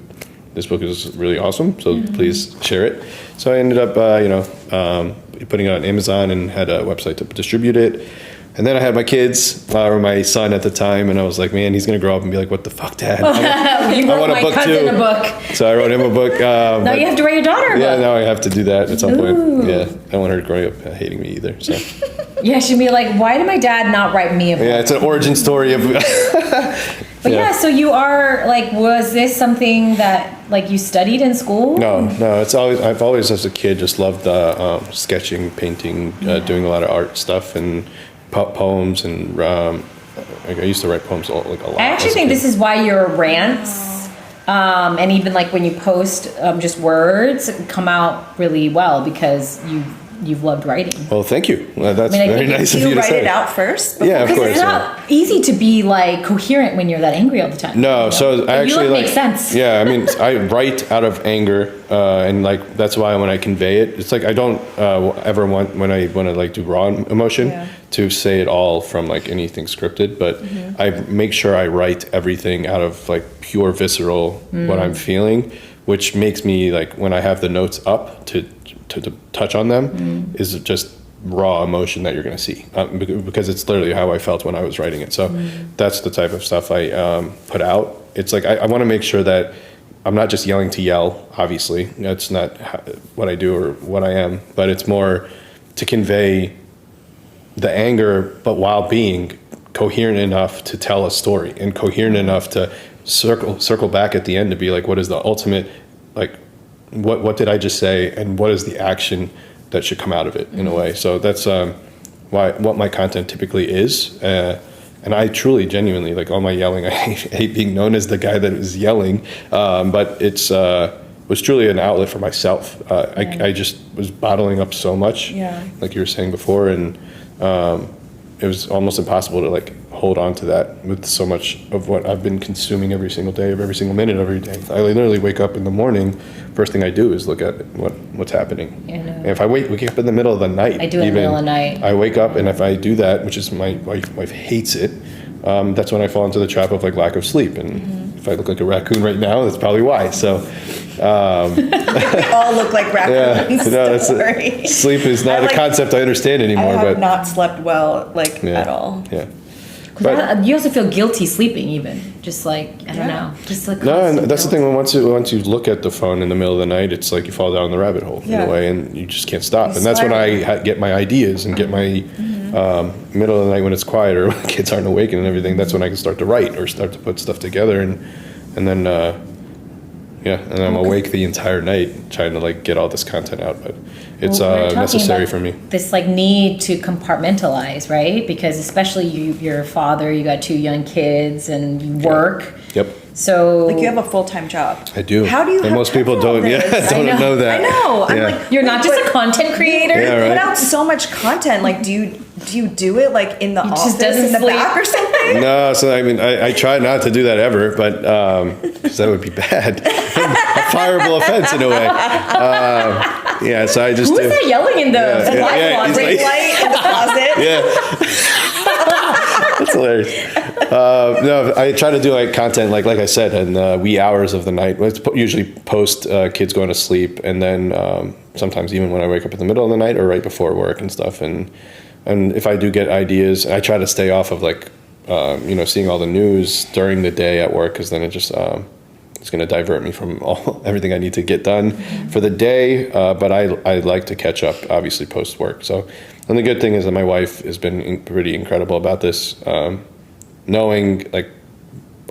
this book is really awesome, so please share it. So I ended up, putting it on Amazon and had a website to distribute it. And then I had my kids, or my son at the time, and I was like, man, he's going to grow up and be like, what the fuck, Dad? You wrote want a my book cousin too. a book. So I wrote him a book. Now you have to write your daughter a Yeah, book. now I have to do that at some Ooh. point. Yeah, I don't want her growing up hating me either. So Yeah, she'd be like, why did my dad not write me a book? yeah, it's an origin story of. But yeah, so you are like, was this something that like you studied in school? No, I've always as a kid just loved sketching, painting, doing a lot of art stuff and poems, and I used to write poems a lot. I actually think this is why your rants and even like when you post just words come out really well, because you've loved writing. Well, thank you. That's I very think nice of You you to write say. it out first? Yeah, of Because course. it's not easy to be like coherent when you're that angry all the time. No, so I actually you like make sense. Yeah, I mean, I write out of anger, and like that's why when I convey it, it's like I don't ever want when I want to like do raw emotion to say it all from like anything scripted, but I make sure I write everything out of like pure visceral what I'm feeling, which makes me like when I have the notes up to touch on them is just raw emotion that you're going to see because it's literally how I felt when I was writing it. So that's the type of stuff I put out. It's like I want to make sure that I'm not just yelling to yell. Obviously, that's not what I do or what I am, but it's more to convey the anger, but while being coherent enough to tell a story and coherent enough to circle back at the end to be like, what is the ultimate, like, what did I just say, and what is the action that should come out of it in a way. So that's what my content typically is. And I truly, genuinely, like all my yelling, I hate being known as the guy that is yelling, but it's was truly an outlet for myself. I just was bottling up so much, like you were saying before, and it was almost impossible to like hold on to that with so much of what I've been consuming every single day, of every single minute, every day. I literally wake up in the morning, first thing I do is look at what's happening. Yeah, I know. And if I wake up in the middle of the night, I do in the middle of the night. I wake up, and if I do that, which is my wife hates it, that's when I fall into the trap of like lack of sleep. And if I look like a raccoon right now, that's probably why. So We all look like raccoons. Don't worry. Sleep is not a concept I understand anymore. I have but not slept well, at all. Yeah. But you also feel guilty sleeping, even just like I don't know, just like No, and constant that's the guilt. thing. Once you look at the phone in the middle of the night, it's like you fall down the rabbit hole in a way, and you just can't stop. And that's when I get my ideas and get my middle of the night when it's quiet or when the kids aren't awake and everything. That's when I can start to write or start to put stuff together, and then and I'm awake the entire night trying to like get all this content out. But it's Well, we're talking necessary about for me. This like need to compartmentalize, right? Because especially you're a father, you got 2 young kids, and you work. Yep. So Like you have a full-time job. I do. How do you? And have most time people for all don't. this? Yeah, don't know that. I know. I'm Yeah. like, you're not just a content creator. Yeah, you right. put out so much content. Like, do you do it like in the just office doesn't in the sleep. back or something? No, so I mean, I try not to do that ever, but because that would be bad, a fireable offense in a way. Yeah, so I just Who do. is that yelling in the Yeah, live he's laundry? like- Light in the closet. Yeah. That's hilarious. No, I try to do like content, like I said, in wee hours of the night. It's usually post kids going to sleep, and then sometimes even when I wake up in the middle of the night or right before work and stuff. And if I do get ideas, I try to stay off of like seeing all the news during the day at work, because then it just it's going to divert me from everything I need to get done for the day. But I like to catch up, obviously, post work. So, and the good thing is that my wife has been pretty incredible about this, knowing like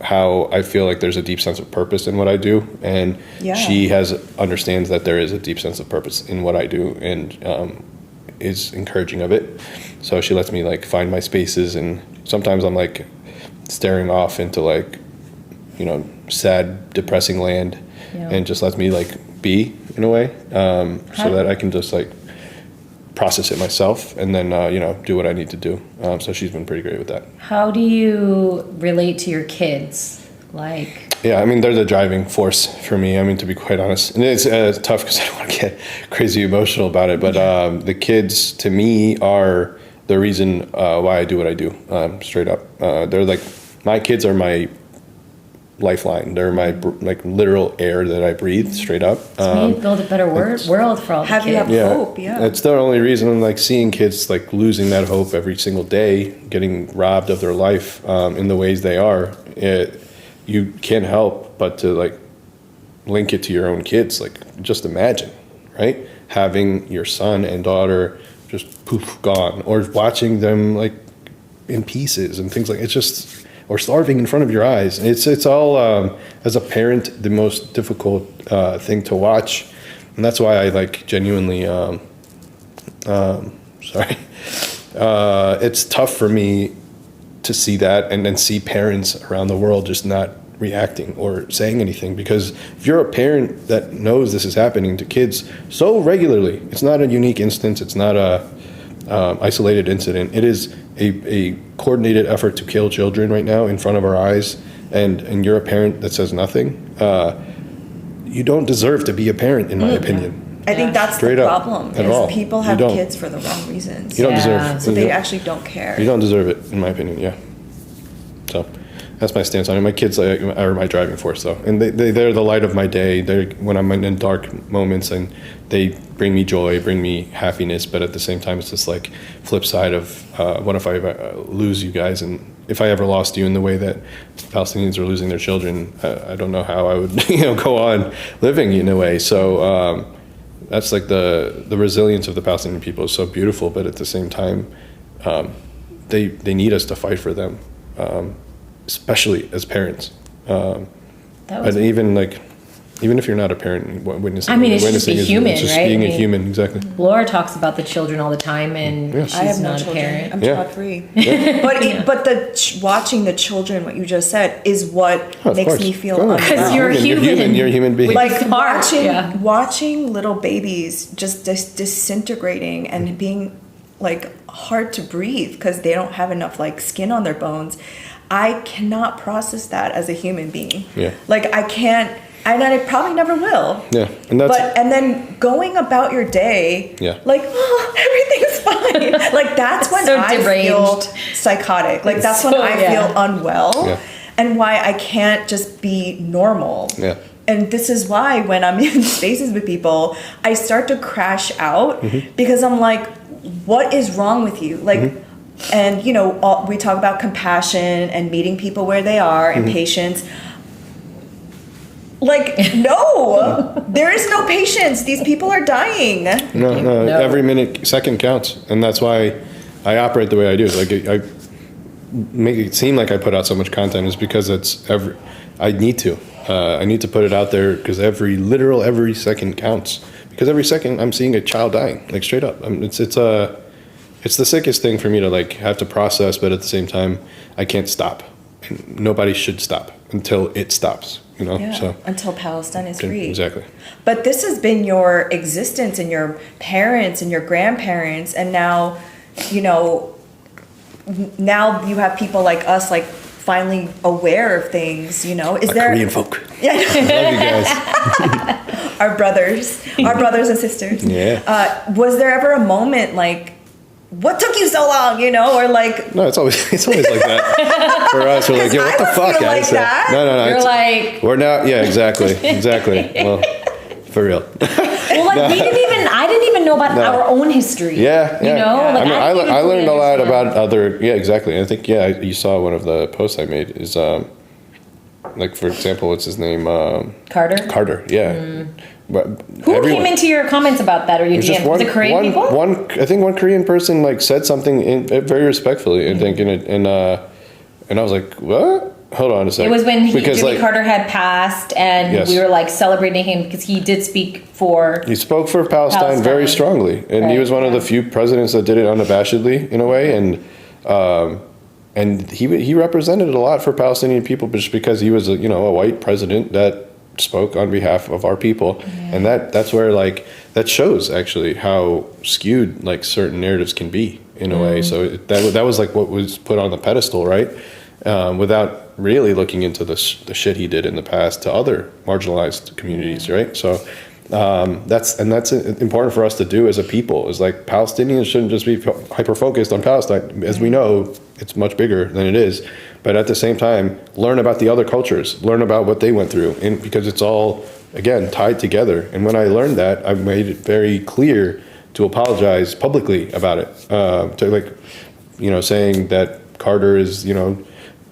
how I feel like there's a deep sense of purpose in what I do, and she understands that there is a deep sense of purpose in what I do, and is encouraging of it. So she lets me like find my spaces, and sometimes I'm like staring off into like sad, depressing land, and just lets me like be in a way, so that I can just like process it myself, and then do what I need to do. So she's been pretty great with that. How do you relate to your kids? Yeah, I mean, they're the driving force for me. I mean, to be quite honest, and it's tough because I don't want to get crazy emotional about it. But the kids, to me, are the reason why I do what I do. Straight up, they're like, my kids are my lifeline. They're my like literal air that I breathe. Straight up. So you build a better world for all the kids. You have hope. Yeah, it's the only reason. Like seeing kids like losing that hope every single day, getting robbed of their life in the ways they are. You can't help but to like link it to your own kids. Like just imagine, right? Having your son and daughter just poof gone, or watching them like in pieces and things like it's just, or starving in front of your eyes. It's all as a parent the most difficult thing to watch, and that's why I like genuinely. It's tough for me to see that, and then see parents around the world just not reacting or saying anything, because if you're a parent that knows this is happening to kids so regularly, it's not a unique instance, it's not a isolated incident, it is a coordinated effort to kill children right now in front of our eyes, and you're a parent that says nothing, you don't deserve to be a parent, in my opinion. I think that's Straight the up, problem, at is all. people have kids for the wrong reasons. You don't deserve. So they actually don't care. You don't deserve it, in my opinion. Yeah. So that's my stance on it. My kids are my driving force, though, and they're the light of my day. They're when I'm in dark moments, and they bring me joy, bring me happiness. But at the same time, it's this like flip side of what if I lose you guys, and if I ever lost you in the way that Palestinians are losing their children, I don't know how I would go on living in a way. So. That's like the resilience of the Palestinian people is so beautiful, but at the same time, they need us to fight for them, especially as parents. And even if you're not a parent, witnessing. I mean, it's just being human, it's just right? being a human, exactly. Laura talks about the children all the time, and she's I have not no a parent. I'm child free. But watching the children, what you just said, is what makes me feel unwell. Because you're human. You're a human being. Like watching little babies just disintegrating and being like hard to breathe because they don't have enough like skin on their bones. I cannot process that as a human being. Yeah. Like I can't. And I probably never will. Yeah, and then going about your day, like, everything's fine. Like that's when so I feel psychotic. Like that's when I feel unwell, and why I can't just be normal. Yeah. And this is why when I'm in spaces with people, I start to crash out because I'm like, what is wrong with you? Like, and we talk about compassion and meeting people where they are and patience. Like, no, there is no patience. These people are dying. No. Every second counts. And that's why I operate the way I do. Like, I make it seem like I put out so much content is because I need to. I need to put it out there because every second counts. Because every second I'm seeing a child dying, like straight up. It's the sickest thing for me to like have to process, but at the same time, I can't stop. And nobody should stop until it stops. So until Palestine is free. Exactly. But this has been your existence and your parents and your grandparents, and now, now you have people like us, like finally aware of things. Is there Korean folk? Yeah, love you guys. our brothers and sisters. Yeah. Was there ever a moment like what took you so long, or like, No, it's always like that for us. We're like, yo, what the fuck, feel guys? like that. No. You're like, we're not. Yeah, exactly. Well, for real. well, like I didn't even know about our own history. Yeah. You know, I like, mean, I didn't even learned a fully lot understand. about other. Yeah, exactly. I think you saw one of the posts I made is like, for example, what's his name? Carter. Carter. Yeah. But Who came into your comments about that, or your DMs? Was it Korean people? I think one Korean person like said something very respectfully, I think, and I was like, what? Hold on a second. It was when because, Jimmy Carter had passed, and Yes. we were like celebrating him because he did speak for. He spoke for Palestine very strongly, and he was one of the few presidents that did it unabashedly in a way, and he represented a lot for Palestinian people just because he was a white president that spoke on behalf of our people, and that's where like that shows actually how skewed like certain narratives can be in a way. So that was like what was put on the pedestal, right? Without really looking into the shit he did in the past to other marginalized communities, right? So that's important for us to do as a people. Is like Palestinians shouldn't just be hyper focused on Palestine. As we know, it's much bigger than it is. But at the same time, learn about the other cultures, learn about what they went through, and because it's all again tied together. And when I learned that, I made it very clear to apologize publicly about it. To like, saying that Carter is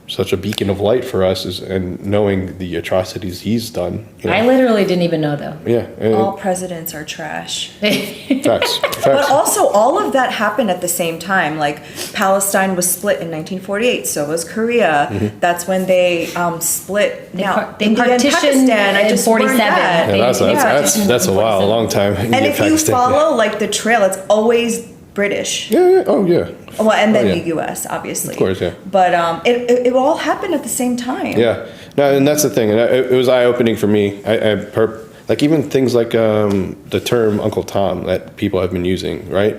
such a beacon of light for us, and knowing the atrocities he's done. I literally didn't even know though. Yeah. all presidents are trash. Facts. But also, all of that happened at the same time. Like, Palestine was split in 1948, so was Korea. Mm-hmm. That's when they split. They India and partitioned Pakistan. I in just 47. learned that. Yeah, that's a while, a long time. And if you follow like the trail, it's always British. Yeah. Oh, yeah. Well, and then yeah. the U.S. obviously. Of course, yeah. But it all happened at the same time. Yeah. No, and that's the thing. And it was eye-opening for me. Like even things like the term Uncle Tom that people have been using, right?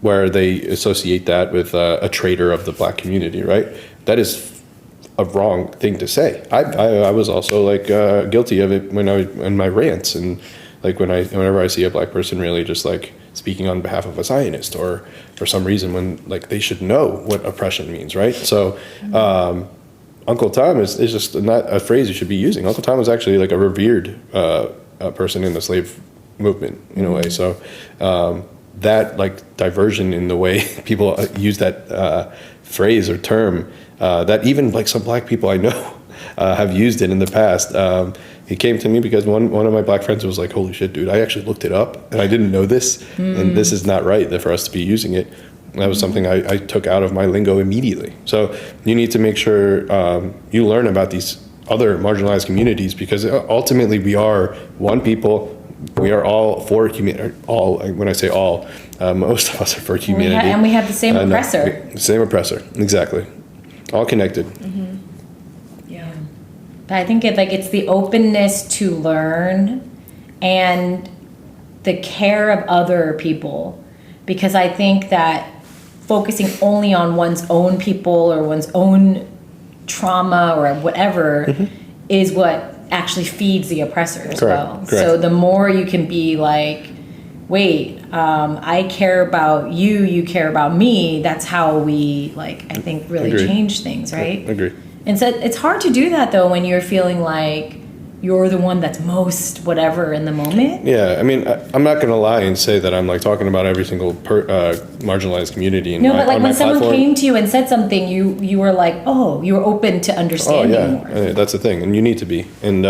Where they associate that with a traitor of the black community, right? That is a wrong thing to say. I was also like guilty of it when I was in my rants, and like whenever I see a black person really just like speaking on behalf of a Zionist, or for some reason when like they should know what oppression means, right? So Uncle Tom is just not a phrase you should be using. Uncle Tom was actually like a revered person in the slave movement in a way. So that like diversion in the way people use that phrase or term, that even like some black people I know have used it in the past. He came to me because one of my black friends was like, holy shit, dude, I actually looked it up and I didn't know this. And this is not right for us to be using it. And that was something I took out of my lingo immediately. So you need to make sure you learn about these other marginalized communities, because ultimately we are one people. We are all for humanity. All, when I say all, most of us are for humanity. And we have the same oppressor. Same oppressor, exactly. All connected. Yeah. But I think it's the openness to learn and the care of other people, because I think that focusing only on one's own people or one's own trauma or whatever is what actually feeds the oppressor as well. Correct. So the more you can be like, wait, I care about you, you care about me, that's how we I think really Agreed. change things, right? Agree. And so it's hard to do that though when you're feeling like you're the one that's most whatever in the moment. Yeah, I mean, I'm not going to lie and say that I'm like talking about every single marginalized community. In No, my, but like on when my someone platform. came to you and said something, you were like, oh, you were open to Oh understanding yeah, more. that's the thing, and you need to be, and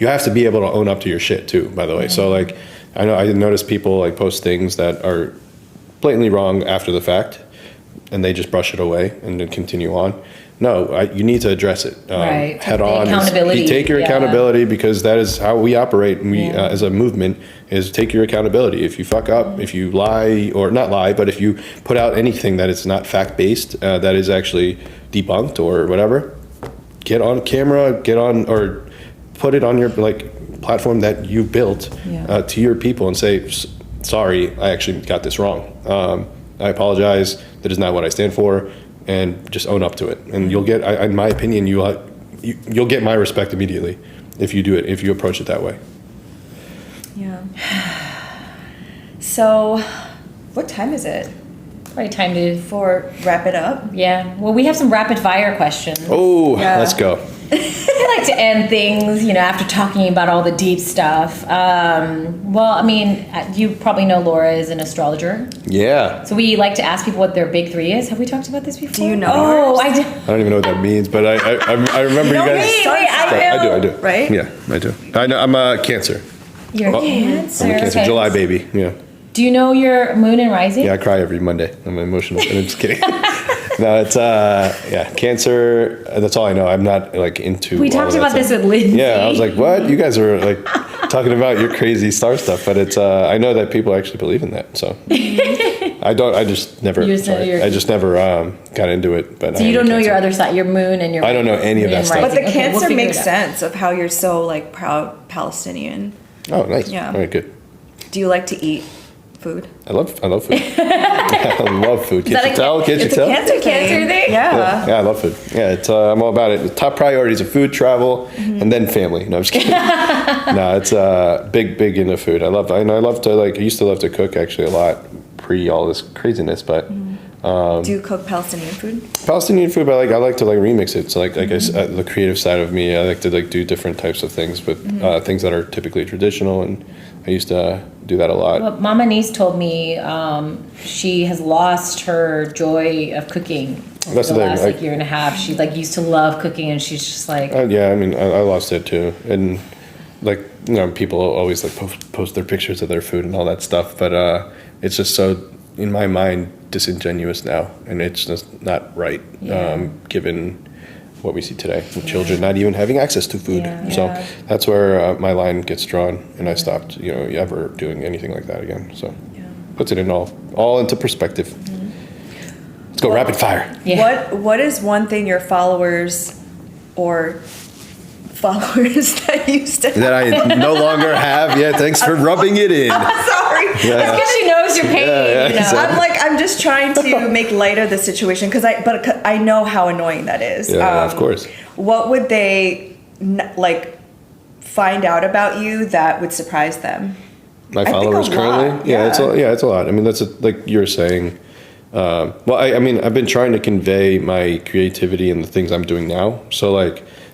you have to be able to own up to your shit too. By the way, so like, I notice people like post things that are blatantly wrong after the fact, and they just brush it away and then continue on. No, you need to address it Right. head The on. accountability, You take your yeah. accountability, because that is how we operate. And we, as a movement, is take your accountability. If you fuck up, if you lie, or not lie, but if you put out anything that is not fact based, that is actually debunked or whatever, get on camera, or put it on your platform that you built to your people and say, sorry, I actually got this wrong. I apologize. That is not what I stand for. And just own up to it, and you'll get, in my opinion, you'll get my respect immediately if you do it, if you approach it that way. Yeah. So, what time is it? Right, time to. For wrap it up. Yeah. Well, we have some rapid fire questions. Oh, Yeah. let's go. I like to end things, after talking about all the deep stuff. Well, I mean, you probably know Laura is an astrologer. Yeah. So we like to ask people what their big three is. Have we talked about this before? Do you know Oh, yours? I do. I don't even know what that means, but I remember you guys. Wait, I know. do. Right? Yeah, I do. I know. I'm a Cancer. You're a Cancer. I'm a Cancer. Okay. July baby. Yeah. Do you know your moon and rising? Yeah, I cry every Monday. I'm emotional. I'm just kidding. No, it's Cancer. That's all I know. I'm not like into. We all talked of that about this stuff. with Lindsay. Yeah, I was like, what? You guys are like talking about your crazy star stuff, but it's. I know that people actually believe in that, so. I don't. I just never. I just never got into it. But So you don't know your other side, your moon and your. I don't know any of that moon stuff. But rising. the Okay, we'll Cancer figure makes it out. sense of how you're so like proud Palestinian. Oh, nice. Yeah. All right, good. Do you like to eat food? I love food. I love food. Can't you tell? Can't you It's a tell? Cancer thing? Yeah. Yeah, I love food. Yeah, it's I'm all about it. The top priorities are food, travel, and then family. No, I'm just kidding. No, it's big into food. I love to I used to love to cook actually a lot pre all this craziness, but Do you cook Palestinian food? Palestinian food, but I like to remix it. So the creative side of me, I like to do different types of things with things that are typically traditional, and I used to do that a lot. Well, Mama Niece told me she has lost her joy of cooking over That's the the thing, last like- year and a half. She used to love cooking, and she's just like. Yeah, I mean, I lost it too, and people always post their pictures of their food and all that stuff, but it's just so in my mind disingenuous now, and it's just not right, given what we see today with children not even having access to food. Yeah. So Yeah. that's where my line gets drawn, and I stopped, ever doing anything like that again. So puts it in all into perspective. Let's go rapid fire. Yeah. What is one thing your followers that used to That I no longer have. Yeah, thanks for rubbing it in. sorry. Yeah. Because she knows your pain. Yeah, I'm just trying to make light of the situation because I know how annoying that is. Yeah, of course. What would they find out about you that would surprise them? My I think followers a currently, lot, it's a lot. I mean, that's like you're saying. I mean, I've been trying to convey my creativity and the things I'm doing now. So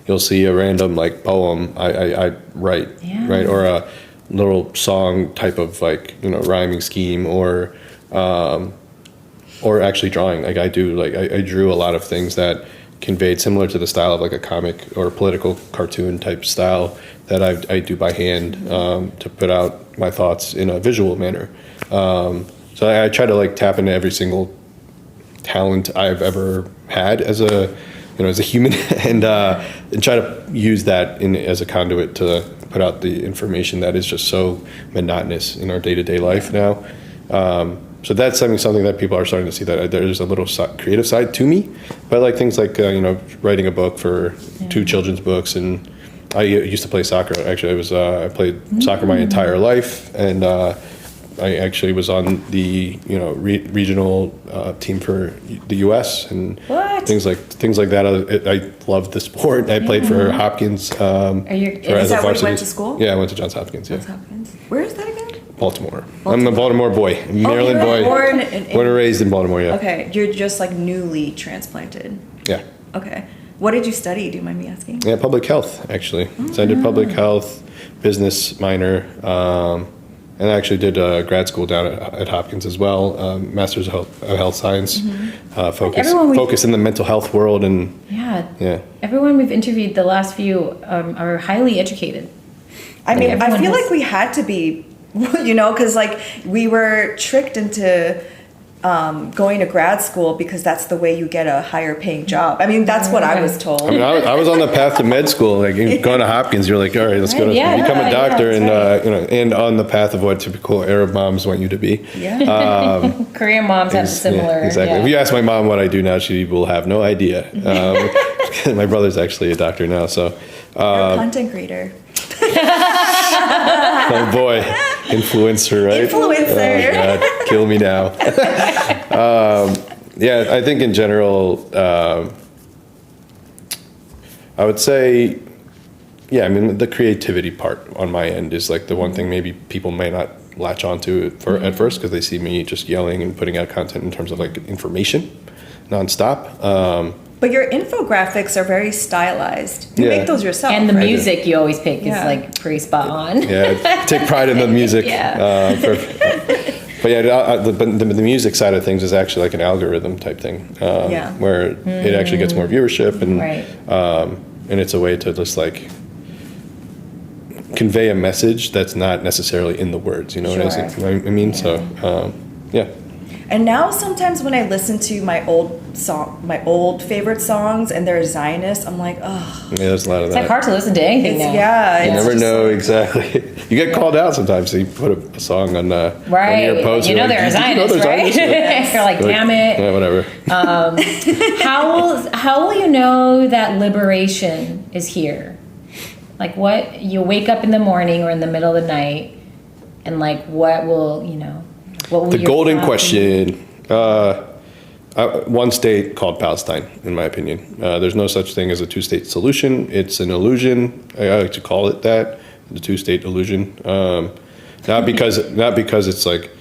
you'll see a random poem I write, right, or a little song type of rhyming scheme, or actually drawing. I drew a lot of things that conveyed similar to the style of a comic or a political cartoon type style that I do by hand to put out my thoughts in a visual manner. So I try to tap into every single talent I've ever had as a human, and try to use that as a conduit to put out the information that is just so monotonous in our day-to-day life now. So that's something that people are starting to see, that there's a little creative side to me. But things writing a book for 2 children's books, and I used to play soccer. Actually, I played soccer my entire life, and I actually was on the regional team for the U.S. and things like that. I loved the sport. I played for Hopkins. Is that where you went to school? Yeah, I went to Johns Hopkins. Johns Hopkins. Where is that again? Baltimore. I'm a Baltimore boy, Maryland boy. Born and raised in Baltimore. Yeah. Okay, you're just newly transplanted. Yeah. Okay, what did you study? Do you mind me asking? Yeah, public health actually. So I did public health, business minor. And I actually did grad school down at Hopkins as well, Master's of Health Science, focus in the mental health world. And everyone we've interviewed the last few are highly educated. I mean, I feel like we had to be, because we were tricked into going to grad school because that's the way you get a higher paying job. I mean, that's what I was told. I mean, I was on the path to med school. Going to Hopkins, you're all right, let's go to become a doctor, and on the path of what typical Arab moms want you to be. Yeah. Korean moms have similar. Exactly. Yeah. If you ask my mom what I do now, she will have no idea. My brother's actually a doctor now, so. You're a content creator. Oh boy, influencer, right? Influencer. Oh God, kill me now. I think in general, I would say, I mean, the creativity part on my end is the one thing maybe people may not latch onto it at first because they see me just yelling and putting out content in terms of like information nonstop. But your infographics are very stylized. You make those yourself. And the right? music you always pick is like pretty spot on. Yeah, I take pride in the music. But yeah, the music side of things is actually like an algorithm type thing, where it actually gets more viewership, and it's a way to just like convey a message that's not necessarily in the words. You know what I mean? So, yeah. And now sometimes when I listen to my old favorite songs and they're Zionist, I'm like, oh. Yeah, there's a lot of that. It's like hard to listen to anything now. Yeah. You never know exactly. You get called out sometimes. So you put a song on one of your posts. You know they're Zionists, right? You're like, damn it. Yeah, whatever. How will you know that liberation is here? Like what, you wake up in the morning or in the middle of the night and like what will, what will the golden question, one state called Palestine, in my opinion. There's no such thing as a two-state solution. It's an illusion. I like to call it that, the two-state illusion. Not because it's like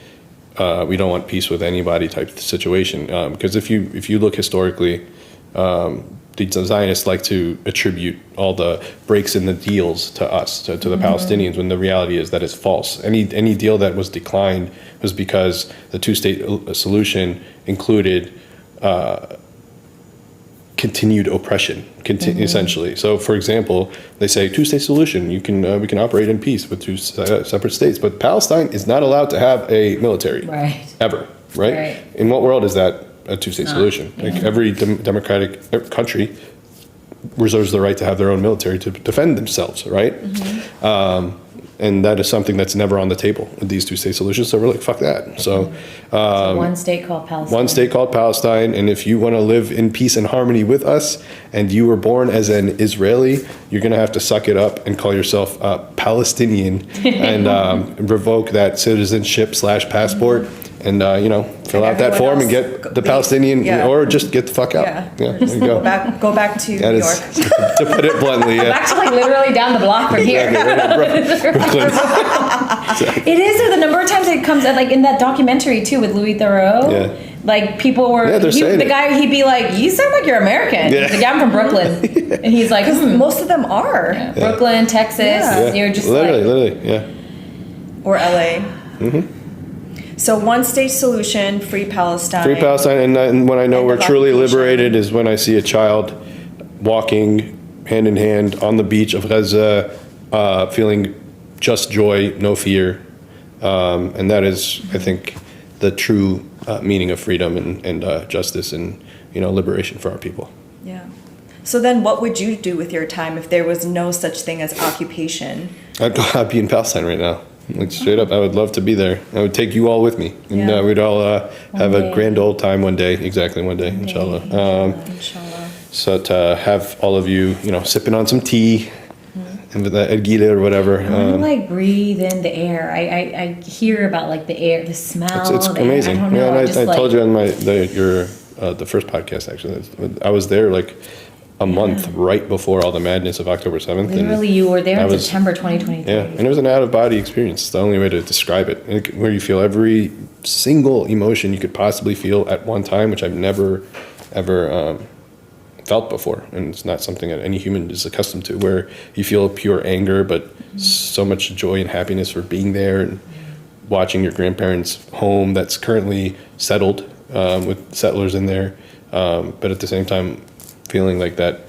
we don't want peace with anybody type of situation. Because if you look historically, the Zionists like to attribute all the breaks in the deals to us, to the Palestinians, when the reality is that it's false. Any deal that was declined was because the two-state solution included continued oppression, essentially. So, for example, they say two-state solution, we can operate in peace with two separate states, but Palestine is not allowed to have a military ever, right? In what world is that a two-state solution? Like every democratic country reserves the right to have their own military to defend themselves, right? And that is something that's never on the table with these two-state solutions. So we're like, fuck that. So one state called Palestine. One state called Palestine. And if you want to live in peace and harmony with us, and you were born as an Israeli, you're going to have to suck it up and call yourself Palestinian and revoke that citizenship / passport. And fill out that form and get the Palestinian, or just get the fuck out. Yeah, there you go. Go back to New York. To put it bluntly, Back to like literally down the block from here. Brooklyn. It is, or the number of times it comes out, like in that documentary too with Louis Theroux. Yeah. Like people were, the guy, he'd be like, "You sound like you're American." Yeah. He's like, I'm from Brooklyn, and he's like, most of them are Brooklyn, Texas. You're just literally, or LA. So one state solution, free Palestine. Free Palestine, and when I know we're truly liberated is when I see a child walking hand in hand on the beach of Gaza, feeling just joy, no fear, and that is, I think, the true meaning of freedom and justice and liberation for our people. Yeah. So then, what would you do with your time if there was no such thing as occupation? I'd be in Palestine right now. Like straight up, I would love to be there. I would take you all with me, and we'd all have a grand old time one day, inshallah. Inshallah. So to have all of you, sipping on some tea, and with the ergile or whatever. I want to like breathe in the air. I hear about like the air, the smell. It's amazing. I don't know. I told you on the first podcast actually. I was there like a month right before all the madness of October 7th. Literally, you were there in September 2023. Yeah, and it was an out-of-body experience. It's the only way to describe it, where you feel every single emotion you could possibly feel at one time, which I've never, ever felt before. And it's not something that any human is accustomed to, where you feel pure anger, but so much joy and happiness for being there and watching your grandparents' home that's currently settled with settlers in there. But at the same time, feeling like that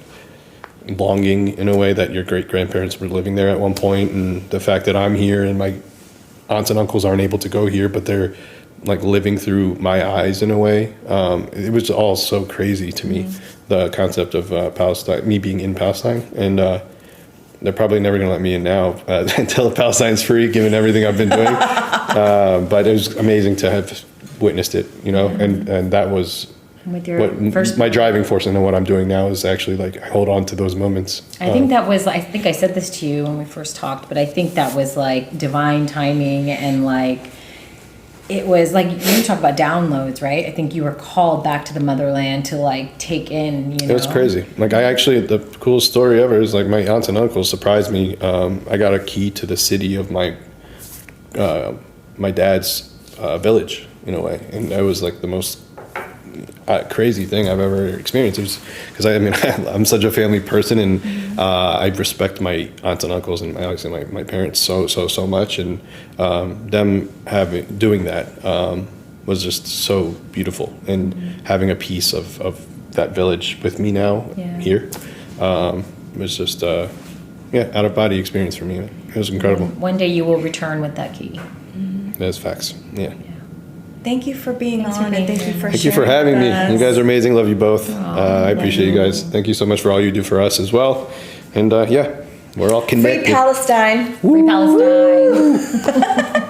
longing in a way that your great-grandparents were living there at one point, and the fact that I'm here and my aunts and uncles aren't able to go here, but they're like living through my eyes in a way. It was all so crazy to me, the concept of Palestine, me being in Palestine, and they're probably never going to let me in now until Palestine's free, given everything I've been doing. But it was amazing to have witnessed it, and that was with your my driving force, and what I'm doing now is actually like I hold on to those moments. I think I think I said this to you when we first talked, but I think that was like divine timing, and like it was like you talk about downloads, right? I think you were called back to the motherland to like take in. It was crazy. Like the coolest story ever is like my aunts and uncles surprised me. I got a key to the city of my my dad's village in a way, and that was like the most crazy thing I've ever experienced. It was because I'm such a family person, and I respect my aunts and uncles and obviously my parents so much, and them doing that was just so beautiful, and having a piece of that village with me now here was just out of body experience for me. It was incredible. One day you will return with that key. That's facts. Yeah. Thank you for being on, and thank you for Thank you for having me. You guys are amazing. Love you both. I appreciate you guys. Thank you so much for all you do for us as well. And we're all connected. Free Palestine. Free Palestine.